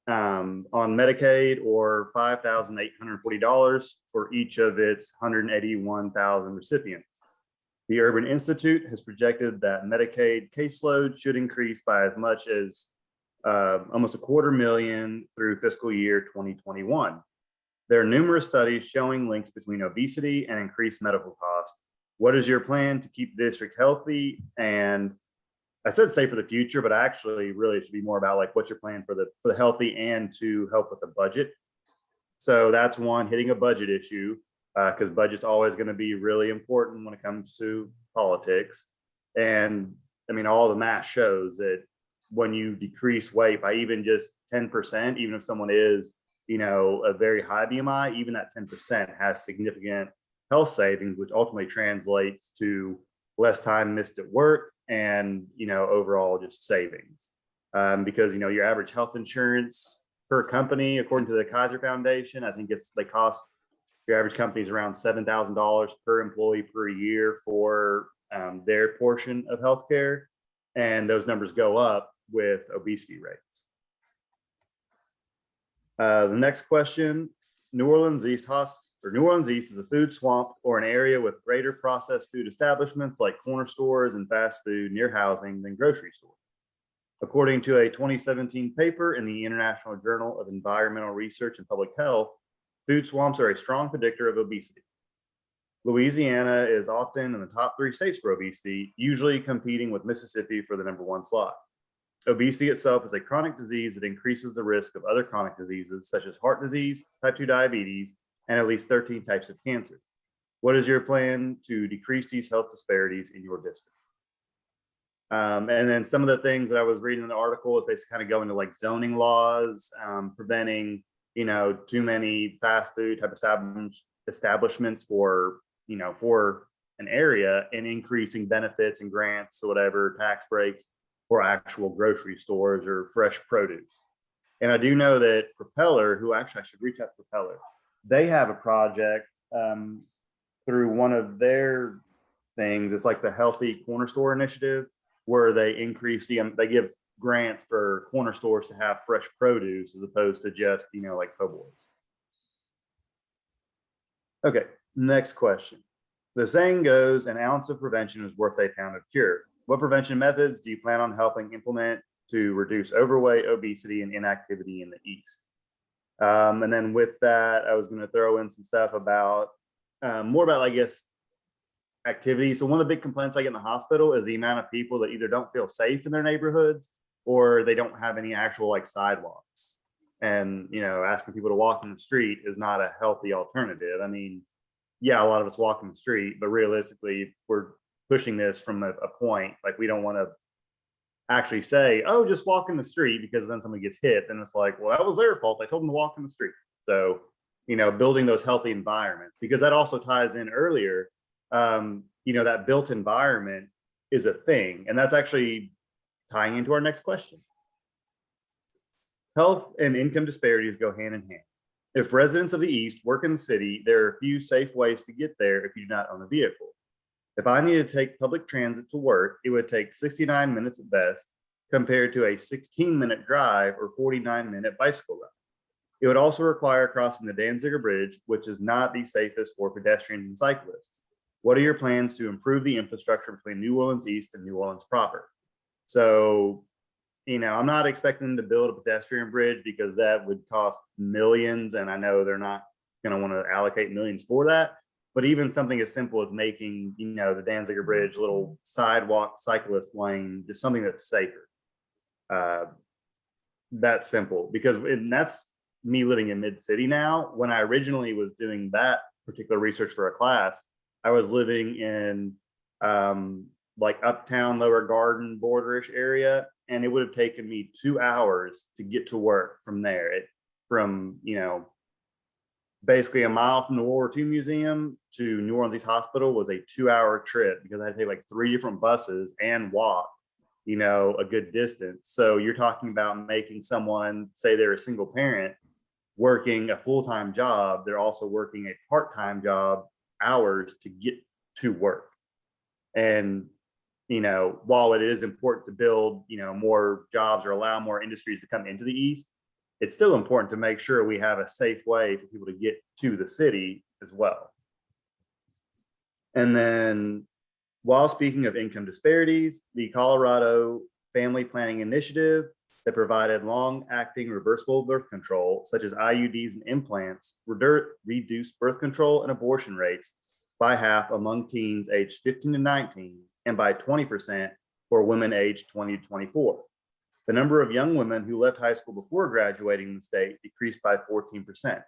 Medicaid, or $5,840 for each of its 181,000 recipients. The Urban Institute has projected that Medicaid caseload should increase by as much as almost 250,000 through fiscal year 2021. There are numerous studies showing links between obesity and increased medical costs. What is your plan to keep the district healthy? And I said say for the future, but actually really it should be more about like what's your plan for the healthy and to help with the budget. So that's one, hitting a budget issue, because budget's always going to be really important when it comes to politics. And I mean, all the math shows that when you decrease weight by even just 10%, even if someone is, you know, a very high BMI, even that 10% has significant health savings, which ultimately translates to less time missed at work and, you know, overall just savings. Because, you know, your average health insurance per company, according to the Kaiser Foundation, I think they cost your average company is around $7,000 per employee per year for their portion of healthcare. And those numbers go up with obesity rates. The next question, New Orleans East is a food swamp or an area with greater processed food establishments like corner stores and fast food near housing than grocery stores. According to a 2017 paper in the International Journal of Environmental Research and Public Health, food swamps are a strong predictor of obesity. Louisiana is often in the top 3 states for obesity, usually competing with Mississippi for the #1 slot. Obesity itself is a chronic disease that increases the risk of other chronic diseases such as heart disease, type 2 diabetes, and at least 13 types of cancer. What is your plan to decrease these health disparities in your district? And then some of the things that I was reading in the article is basically kind of go into like zoning laws, preventing, you know, too many fast food type establishments for, you know, for an area, and increasing benefits and grants or whatever, tax breaks for actual grocery stores or fresh produce. And I do know that Propeller, who actually I should reach out to Propeller, they have a project through one of their things. It's like the Healthy Corner Store Initiative, where they increase they give grants for corner stores to have fresh produce as opposed to just, you know, like po' boys. Okay, next question. The saying goes, an ounce of prevention is worth a pound of cure. What prevention methods do you plan on helping implement to reduce overweight, obesity, and inactivity in the East? And then with that, I was going to throw in some stuff about more about, I guess, activity. So one of the big complaints I get in the hospital is the amount of people that either don't feel safe in their neighborhoods or they don't have any actual like sidewalks. And, you know, asking people to walk in the street is not a healthy alternative. I mean, yeah, a lot of us walk in the street, but realistically, we're pushing this from a point, like we don't want to actually say, oh, just walk in the street, because then somebody gets hit and it's like, well, that was their fault. I told them to walk in the street. So, you know, building those healthy environments, because that also ties in earlier, you know, that built environment is a thing. And that's actually tying into our next question. Health and income disparities go hand in hand. If residents of the East work in the city, there are a few safe ways to get there if you do not own a vehicle. If I needed to take public transit to work, it would take 69 minutes at best, compared to a 16-minute drive or 49-minute bicycle ride. It would also require crossing the Danziger Bridge, which is not the safest for pedestrians and cyclists. What are your plans to improve the infrastructure between New Orleans East and New Orleans proper? So, you know, I'm not expecting to build a pedestrian bridge because that would cost millions, and I know they're not going to want to allocate millions for that. But even something as simple as making, you know, the Danziger Bridge little sidewalk cyclist lane, just something that's safer. That's simple, because that's me living in mid-city now. When I originally was doing that particular research for a class, I was living in like uptown, Lower Garden, borderish area, and it would have taken me 2 hours to get to work from there. From, you know, basically a mile from the World War II Museum to New Orleans East Hospital was a 2-hour trip, because I had to take like 3 different buses and walk, you know, a good distance. So you're talking about making someone, say they're a single parent, working a full-time job. They're also working a part-time job hours to get to work. And, you know, while it is important to build, you know, more jobs or allow more industries to come into the East, it's still important to make sure we have a safe way for people to get to the city as well. And then, while speaking of income disparities, the Colorado Family Planning Initiative that provided long-acting reversible birth control, such as IUDs and implants, reduced birth control and abortion rates by half among teens aged 15 to 19 and by 20% for women aged 20 to 24. The number of young women who left high school before graduating the state decreased by 14%.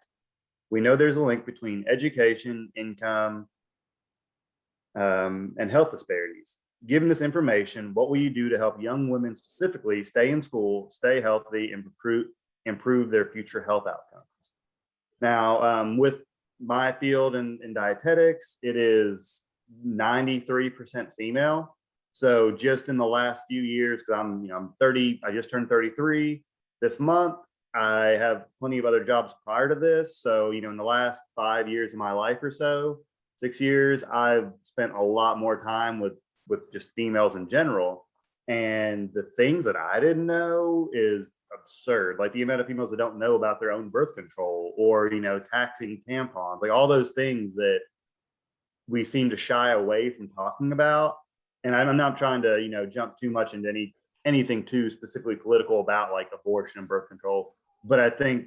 We know there's a link between education, income, and health disparities. Given this information, what will you do to help young women specifically stay in school, stay healthy, and improve their future health outcomes? Now, with my field in dietetics, it is 93% female. So just in the last few years, because I'm 30, I just turned 33 this month. I have plenty of other jobs prior to this. So, in the last 5 years of my life or so, 6 years, I've spent a lot more time with just females in general. And the things that I didn't know is absurd. Like the amount of females that don't know about their own birth control or, taxing tampons, like all those things that we seem to shy away from talking about. And I'm not trying to, jump too much into anything too specifically political about like abortion and birth control. But I think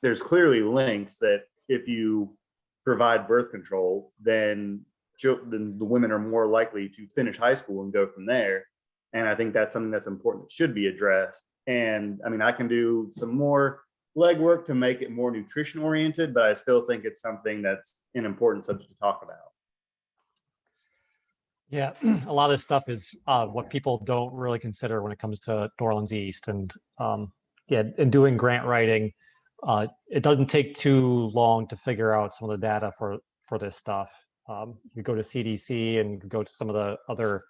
there's clearly links that if you provide birth control, then the women are more likely to finish high school and go from there. And I think that's something that's important that should be addressed. And I can do some more legwork to make it more nutrition oriented, but I still think it's something that's an important subject to talk about. Yeah, a lot of this stuff is what people don't really consider when it comes to New Orleans East. And in doing grant writing, it doesn't take too long to figure out some of the data for this stuff. You go to CDC and go to some of the other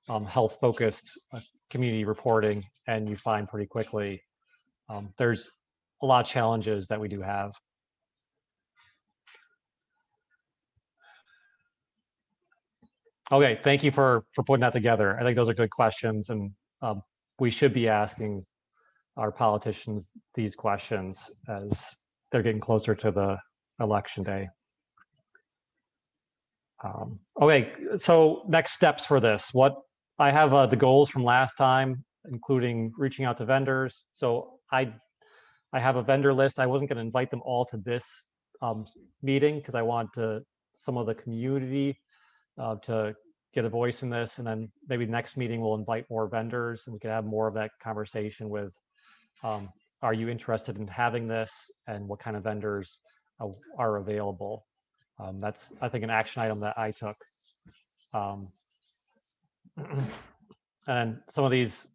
health-focused community reporting, and you find pretty quickly there's a lot of challenges that we do have. Okay, thank you for putting that together. I think those are good questions, and we should be asking our politicians these questions as they're getting closer to the election day. Okay, so next steps for this. What I have the goals from last time, including reaching out to vendors. So I have a vendor list. I wasn't going to invite them all to this meeting because I want some of the community to get a voice in this, and then maybe next meeting we'll invite more vendors and we can have more of that conversation with are you interested in having this and what kind of vendors are available. That's, I think, an action item that I took. And some of these,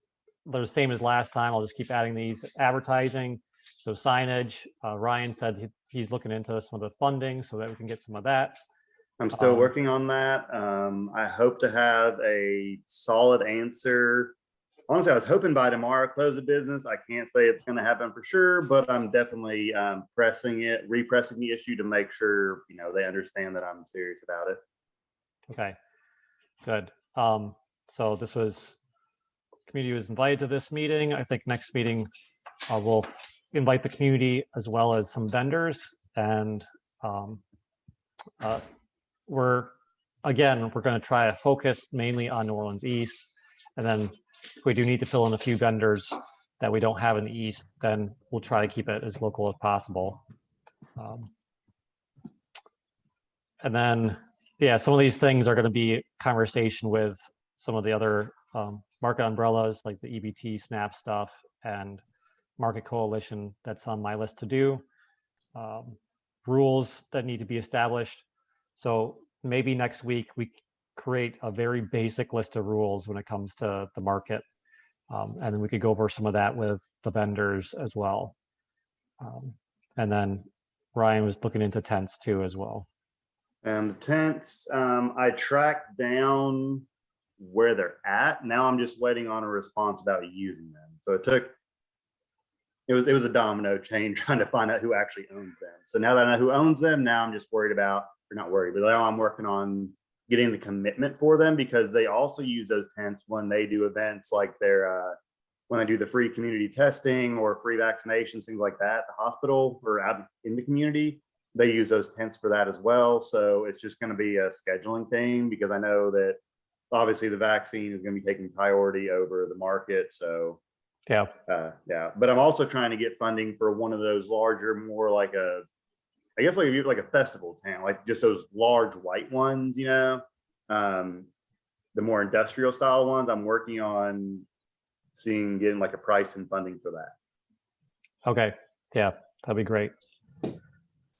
they're the same as last time. I'll just keep adding these. Advertising, so signage. Ryan said he's looking into some of the funding so that we can get some of that. I'm still working on that. I hope to have a solid answer. Honestly, I was hoping by tomorrow, close the business. I can't say it's going to happen for sure, but I'm definitely repressing the issue to make sure, they understand that I'm serious about it. Okay, good. So community was invited to this meeting. I think next meeting we'll invite the community as well as some vendors, and we're going to try to focus mainly on New Orleans East, and then if we do need to fill in a few vendors that we don't have in the East, then we'll try to keep it as local as possible. And then, some of these things are going to be conversation with some of the other market umbrellas like the EBT, SNAP stuff, and Market Coalition. That's on my list to do. Rules that need to be established. So maybe next week we create a very basic list of rules when it comes to the market. And then we could go over some of that with the vendors as well. And then Ryan was looking into tents too as well. And the tents, I tracked down where they're at. Now I'm just waiting on a response about using them. So it was a domino chain trying to find out who actually owns them. So now that I know who owns them, now I'm just worried about, or not worried, but now I'm working on getting the commitment for them, because they also use those tents when they do events like when I do the free community testing or free vaccinations, things like that, the hospital or out in the community, they use those tents for that as well. So it's just going to be a scheduling thing, because I know that obviously the vaccine is going to be taking priority over the market. So Yeah. Yeah, but I'm also trying to get funding for one of those larger, more like I guess like a festival town, like just those large white ones, the more industrial style ones. I'm working on getting like a price and funding for that. Okay. Yeah, that'd be great.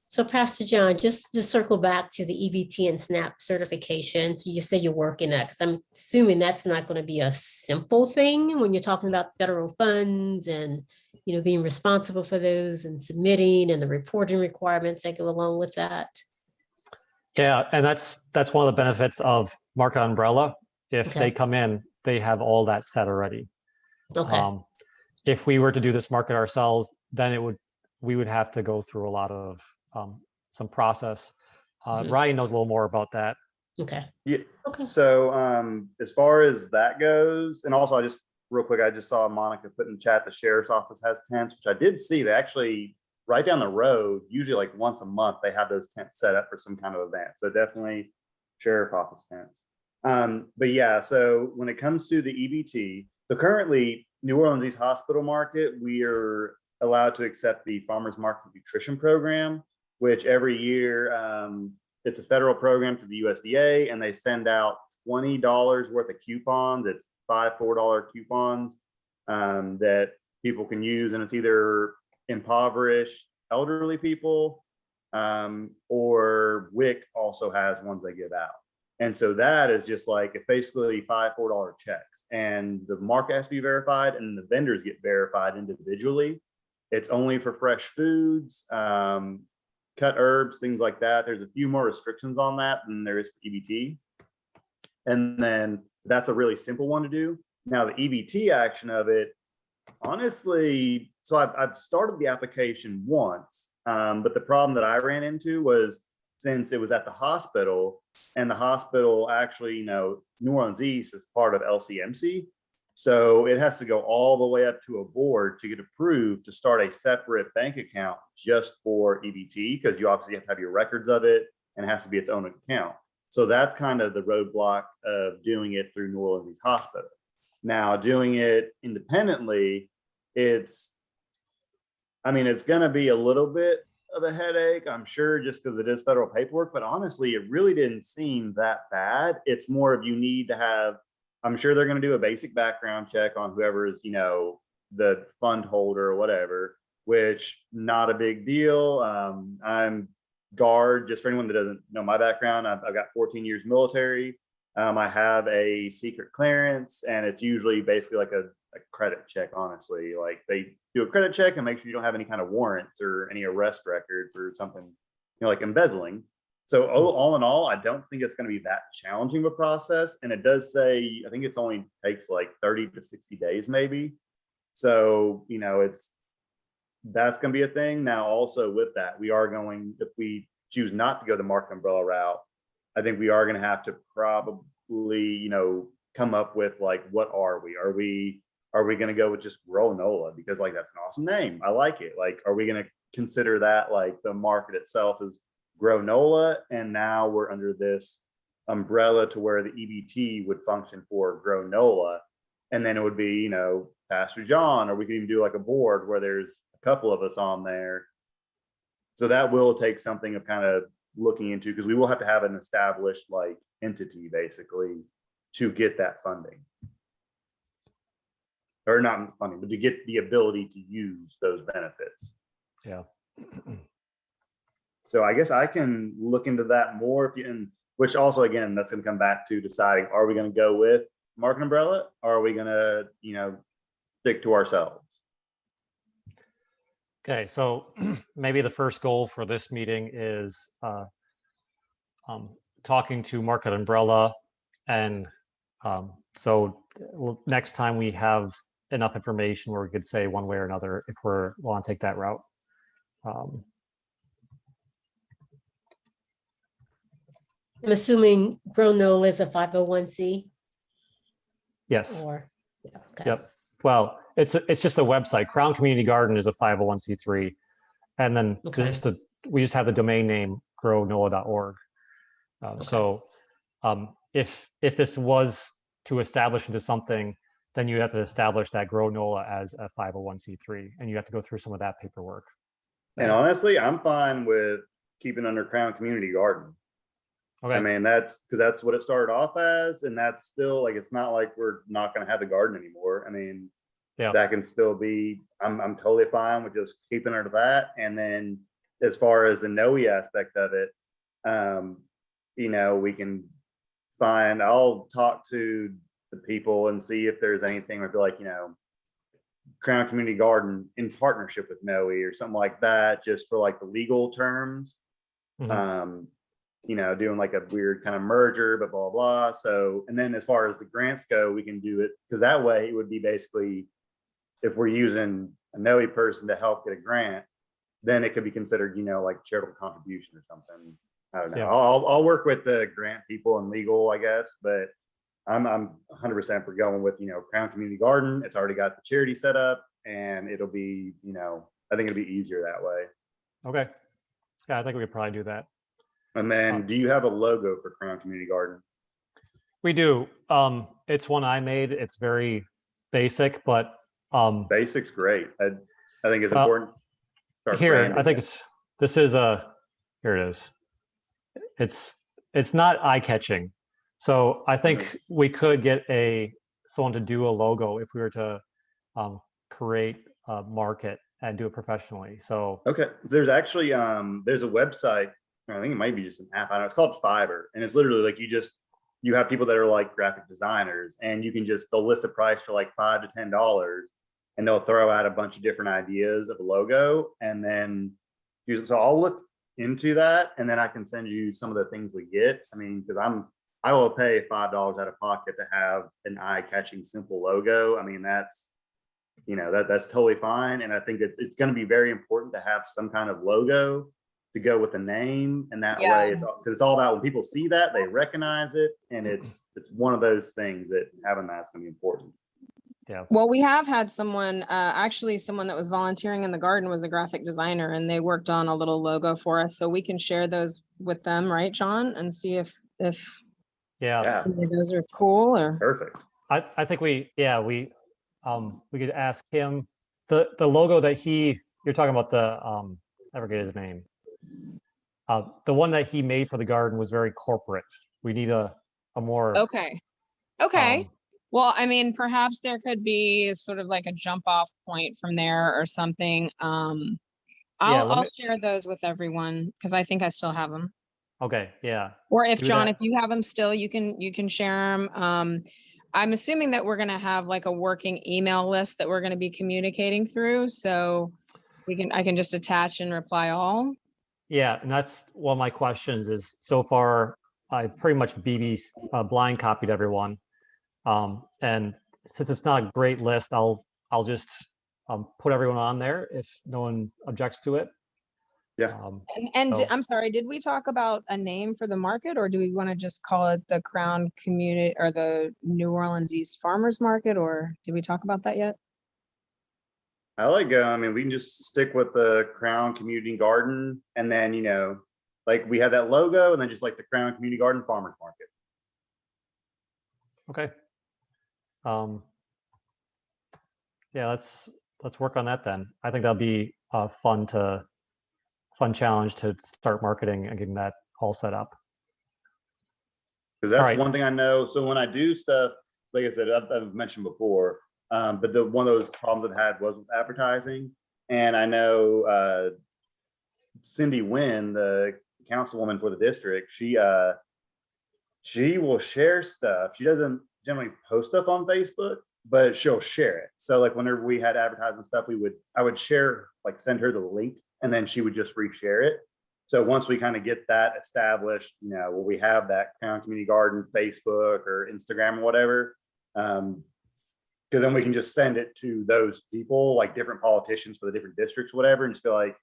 So Pastor John, just to circle back to the EBT and SNAP certifications, you said you're working at, because I'm assuming that's not going to be a simple thing when you're talking about federal funds and, being responsible for those and submitting and the reporting requirements that go along with that. Yeah, and that's one of the benefits of Market Umbrella. If Okay. they come in, they have all that set already. Okay. If we were to do this market ourselves, then we would have to go through a lot of some process. Mhm. Ryan knows a little more about that. Okay. Yeah. Okay. So as far as that goes, and also real quick, I just saw Monica put in chat the sheriff's office has tents, which I did see. They actually right down the road, usually like once a month, they have those tents set up for some kind of event. So definitely sheriff office tents. But yeah, so when it comes to the EBT, so currently New Orleans East Hospital Market, we are allowed to accept the Farmers Market Nutrition Program, which every year it's a federal program through the USDA, and they send out $20 worth of coupons. It's $4 coupons that people can use, and it's either impoverished elderly people or WIC also has ones they give out. And so that is just like, it's basically $4 checks, and the market has to be verified and the vendors get verified individually. It's only for fresh foods, cut herbs, things like that. There's a few more restrictions on that than there is for EBT. And then that's a really simple one to do. Now the EBT action of it, honestly, so I've started the application once, but the problem that I ran into was, since it was at the hospital, and the hospital actually, New Orleans East is part of LCMC. So it has to go all the way up to a board to get approved to start a separate bank account just for EBT, because you obviously have to have your records of it and it has to be its own account. So that's kind of the roadblock of doing it through New Orleans East Hospital. Now, doing it independently, it's going to be a little bit of a headache, I'm sure, just because it is federal paperwork, but honestly, it really didn't seem that bad. It's more of, you need to have, I'm sure they're going to do a basic background check on whoever is, the fund holder or whatever, which not a big deal. I'm Guard, just for anyone that doesn't know my background, I've got 14 years military. I have a secret clearance, and it's usually basically like a credit check, honestly. Like, they do a credit check and make sure you don't have any kind of warrants or any arrest record for something, like embezzling. So all in all, I don't think it's going to be that challenging of a process. And it does say, I think it's only takes like 30 to 60 days maybe. So, that's going to be a thing. Now, also with that, we are going, if we choose not to go the market umbrella route, I think we are going to have to probably, come up with like, what are we? Are we going to go with just Grow NOLA? Because like, that's an awesome name. I like it. Like, are we going to consider that like the market itself is Grow NOLA, and now we're under this umbrella to where the EBT would function for Grow NOLA, and then it would be, Pastor John, or we could even do like a board where there's a couple of us on there. So that will take something of kind of looking into, because we will have to have an established like entity basically to get that funding, or not funding, but to get the ability to use those benefits. Yeah. So I guess I can look into that more, and which also, again, that's going to come back to deciding, are we going to go with market umbrella, or are we going to, stick to ourselves? Okay, so maybe the first goal for this meeting is talking to Market Umbrella, and so next time we have enough information where we could say one way or another if we want to take that route. I'm assuming Grow NOLA is a 501c. Yes. Or yeah, okay. Yep. Well, it's just a website. Crown Community Garden is a 501c3, and then we just have the domain name grownola.org. So if this was to establish into something, then you have to establish that grow NOLA as a 501c3, and you have to go through some of that paperwork. And honestly, I'm fine with keeping under Crown Community Garden. Okay. I mean, that's because that's what it started off as, and that's still like, it's not like we're not going to have the garden anymore. I mean, Yeah. that can still be, I'm totally fine with just keeping her to that. And then as far as the NOE aspect of it, you know, we can find, I'll talk to the people and see if there's anything I feel like, you know, Crown Community Garden in partnership with NOE or something like that, just for like the legal terms. Mhm. You know, doing like a weird kind of merger, but blah, blah. So, and then as far as the grants go, we can do it because that way it would be basically, if we're using a NOE person to help get a grant, then it could be considered, you know, like charitable contribution or something. I don't know. Yeah. I'll work with the grant people and legal, I guess, but I'm 100% for going with, you know, Crown Community Garden. It's already got the charity set up, and it'll be, you know, I think it'll be easier that way. Okay. Yeah, I think we could probably do that. And then, do you have a logo for Crown Community Garden? We do. It's one I made. It's very basic, but Basics, great. I think it's Well, important. Start here, branding I think it. this is here it is. It's not eye-catching. So I think we could get someone to do a logo if we were to create a market and do it professionally. So Okay, there's actually there's a website. I think it might be just an app. I don't know. It's called Fiverr, and it's literally like you have people that are like graphic designers, and they'll list a price for like $5 to $10, and they'll throw out a bunch of different ideas of a logo, and then so I'll look into that, and then I can send you some of the things we get. I mean, because I will pay $5 out of pocket to have an eye-catching, simple logo. I mean, that's, you know, that's totally fine, and I think it's going to be very important to have some kind of logo to go with the name, and that way it's all about when people see that they recognize it, and it's one of those things that having that's going to be important. Yeah. Well, we have had someone, actually someone that was volunteering in the garden was a graphic designer, and they worked on a little logo for us, so we can share those with them, right, John? And see if Yeah. those are cool or Perfect. I think we could ask him the logo that you're talking about, I forget his name. The one that he made for the garden was very corporate. We need a more okay. Well, I mean, perhaps there could be sort of like a jump off point from there or something. I'll share those with everyone because I think I still have them. Okay, yeah. Or if Do John, that. if you have them still, you can share them. I'm assuming that we're gonna have like a working email list that we're gonna be communicating through. So I can just attach and reply all. Yeah, and that's one of my questions is, so far I pretty much blind copied everyone. And since it's not a great list, I'll just put everyone on there if no one objects to it. Yeah. And I'm sorry, did we talk about a name for the market, or do we want to just call it the Crown Community or the New Orleans East Farmers Market, or did we talk about that yet? I like, I mean, we can just stick with the Crown Community Garden, and then, you know, like we have that logo, and then just like the Crown Community Garden Farmers Market. Okay. Yeah, let's work on that then. I think that'll be a fun challenge to start marketing and getting that all set up. Because that's right. one thing I know. So when I do stuff, like I said, I've mentioned before, but one of those problems I've had was with advertising. And I know Cindy Wynn, the councilwoman for the district, she will share stuff. She doesn't generally post stuff on Facebook, but she'll share it. So like whenever we had advertising stuff, I would share, like send her the link, and then she would just reshare it. So once we kind of get that established, you know, we have that Crown Community Garden Facebook or Instagram or whatever, because then we can just send it to those people, like different politicians for the different districts, whatever, and just feel like,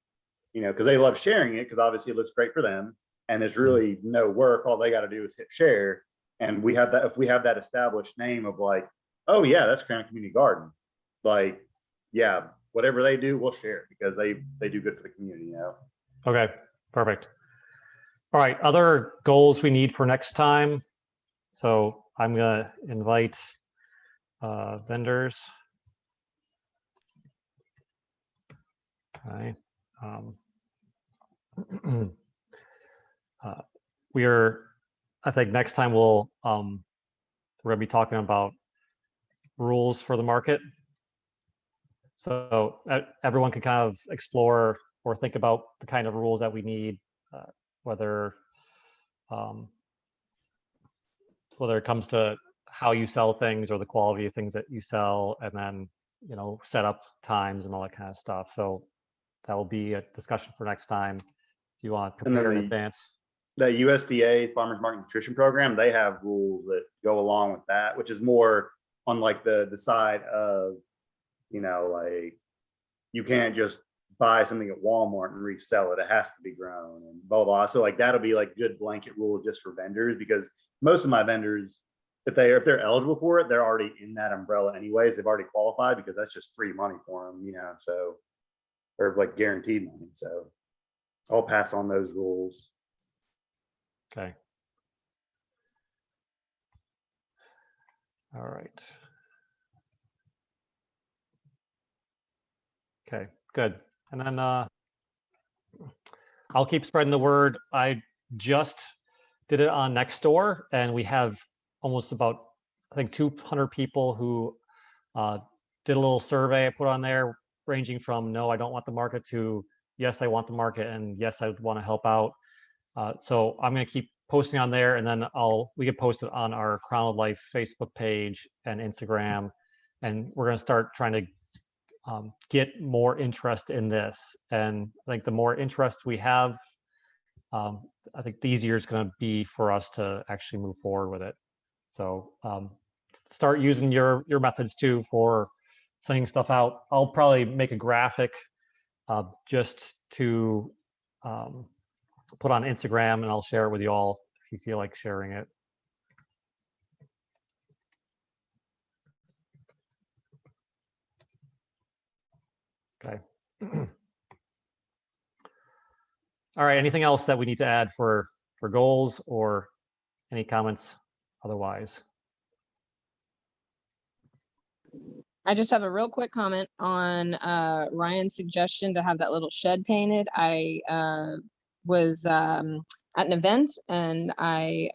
you know, because they love sharing it, because obviously it looks great for them, and there's really no work. All they got to do is hit share, and we have that. If we have that established name of like, oh yeah, that's Crown Community Garden, like, yeah, whatever they do, we'll share it because they do good for the community, you know. Okay, perfect. All right, other goals we need for next time. So I'm gonna invite vendors. Okay. I think next time we're gonna be talking about rules for the market. So everyone can kind of explore or think about the kind of rules that we need, whether it comes to how you sell things or the quality of things that you sell, and then, you know, set up times and all that kind of stuff. So that will be a discussion for next time. If you want to And then prepare in advance. The USDA Farmers Market Nutrition Program, they have rules that go along with that, which is more on like the side of, you know, like you can't just buy something at Walmart and resell it. It has to be grown and blah, blah. So like that'll be like good blanket rule just for vendors, because most of my vendors, if they're eligible for it, they're already in that umbrella anyways. They've already qualified because that's just free money for them, you know, so, or like guaranteed money. So I'll pass on those rules. Okay. All right. Okay, good. And then I'll keep spreading the word. I just did it on Nextdoor, and we have almost about, I think, 200 people who did a little survey I put on there, ranging from no, I don't want the market, to yes, I want the market, and yes, I want to help out. So I'm going to keep posting on there, and then we can post it on our Crown of Life Facebook page and Instagram, and we're going to start trying to get more interest in this. And I think the more interest we have, I think the easier it's going to be for us to actually move forward with it. So start using your methods too for sending stuff out. I'll probably make a graphic just to put on Instagram, and I'll share it with you all if you feel like sharing it. Okay. All right, anything else that we need to add for goals, or any comments otherwise? I just have a real quick comment on Ryan's suggestion to have that little shed painted. I was at an event, and there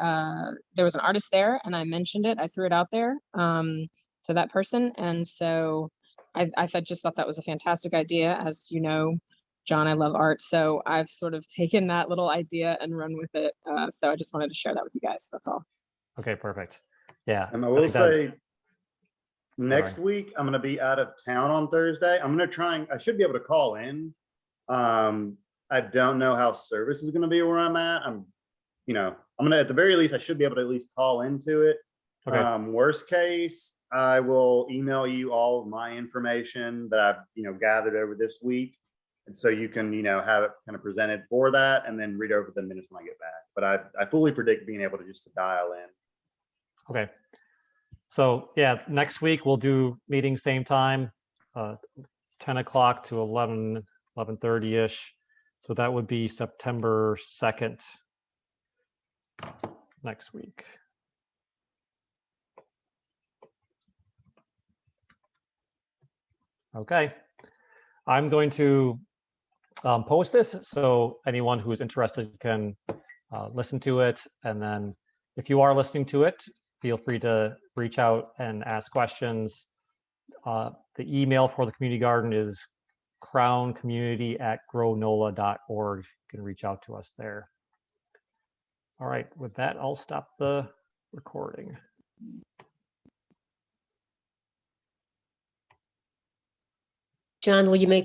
was an artist there, and I mentioned it. I threw it out there to that person, and so I just thought that was a fantastic idea. As you know, John, I love art, so I've sort of taken that little idea and run with it. So I just wanted to share that with you guys. That's all. Okay, perfect. Yeah. And I will say, next week I'm going to be out of town on Thursday. I'm going to try, I should be able to call in. I don't know how service is going to be where I'm at. I'm going to, at the very least, I should be able to at least call into it. Okay. Worst case, I will email you all of my information that I've, gathered over this week. And so you can, have it kind of presented for that, and then read over the minutes when I get back. But I fully predict being able to just dial in. Okay. So yeah, next week we'll do meeting same time, 10 o'clock to 11:30-ish. So that would be September 2nd next week. Okay. I'm going to post this, so anyone who is interested can listen to it. And then if you are listening to it, feel free to reach out and ask questions. The email for the community garden is crowncommunity@grownola.org. You can reach out to us there. All right, with that, I'll stop the recording. John, will you make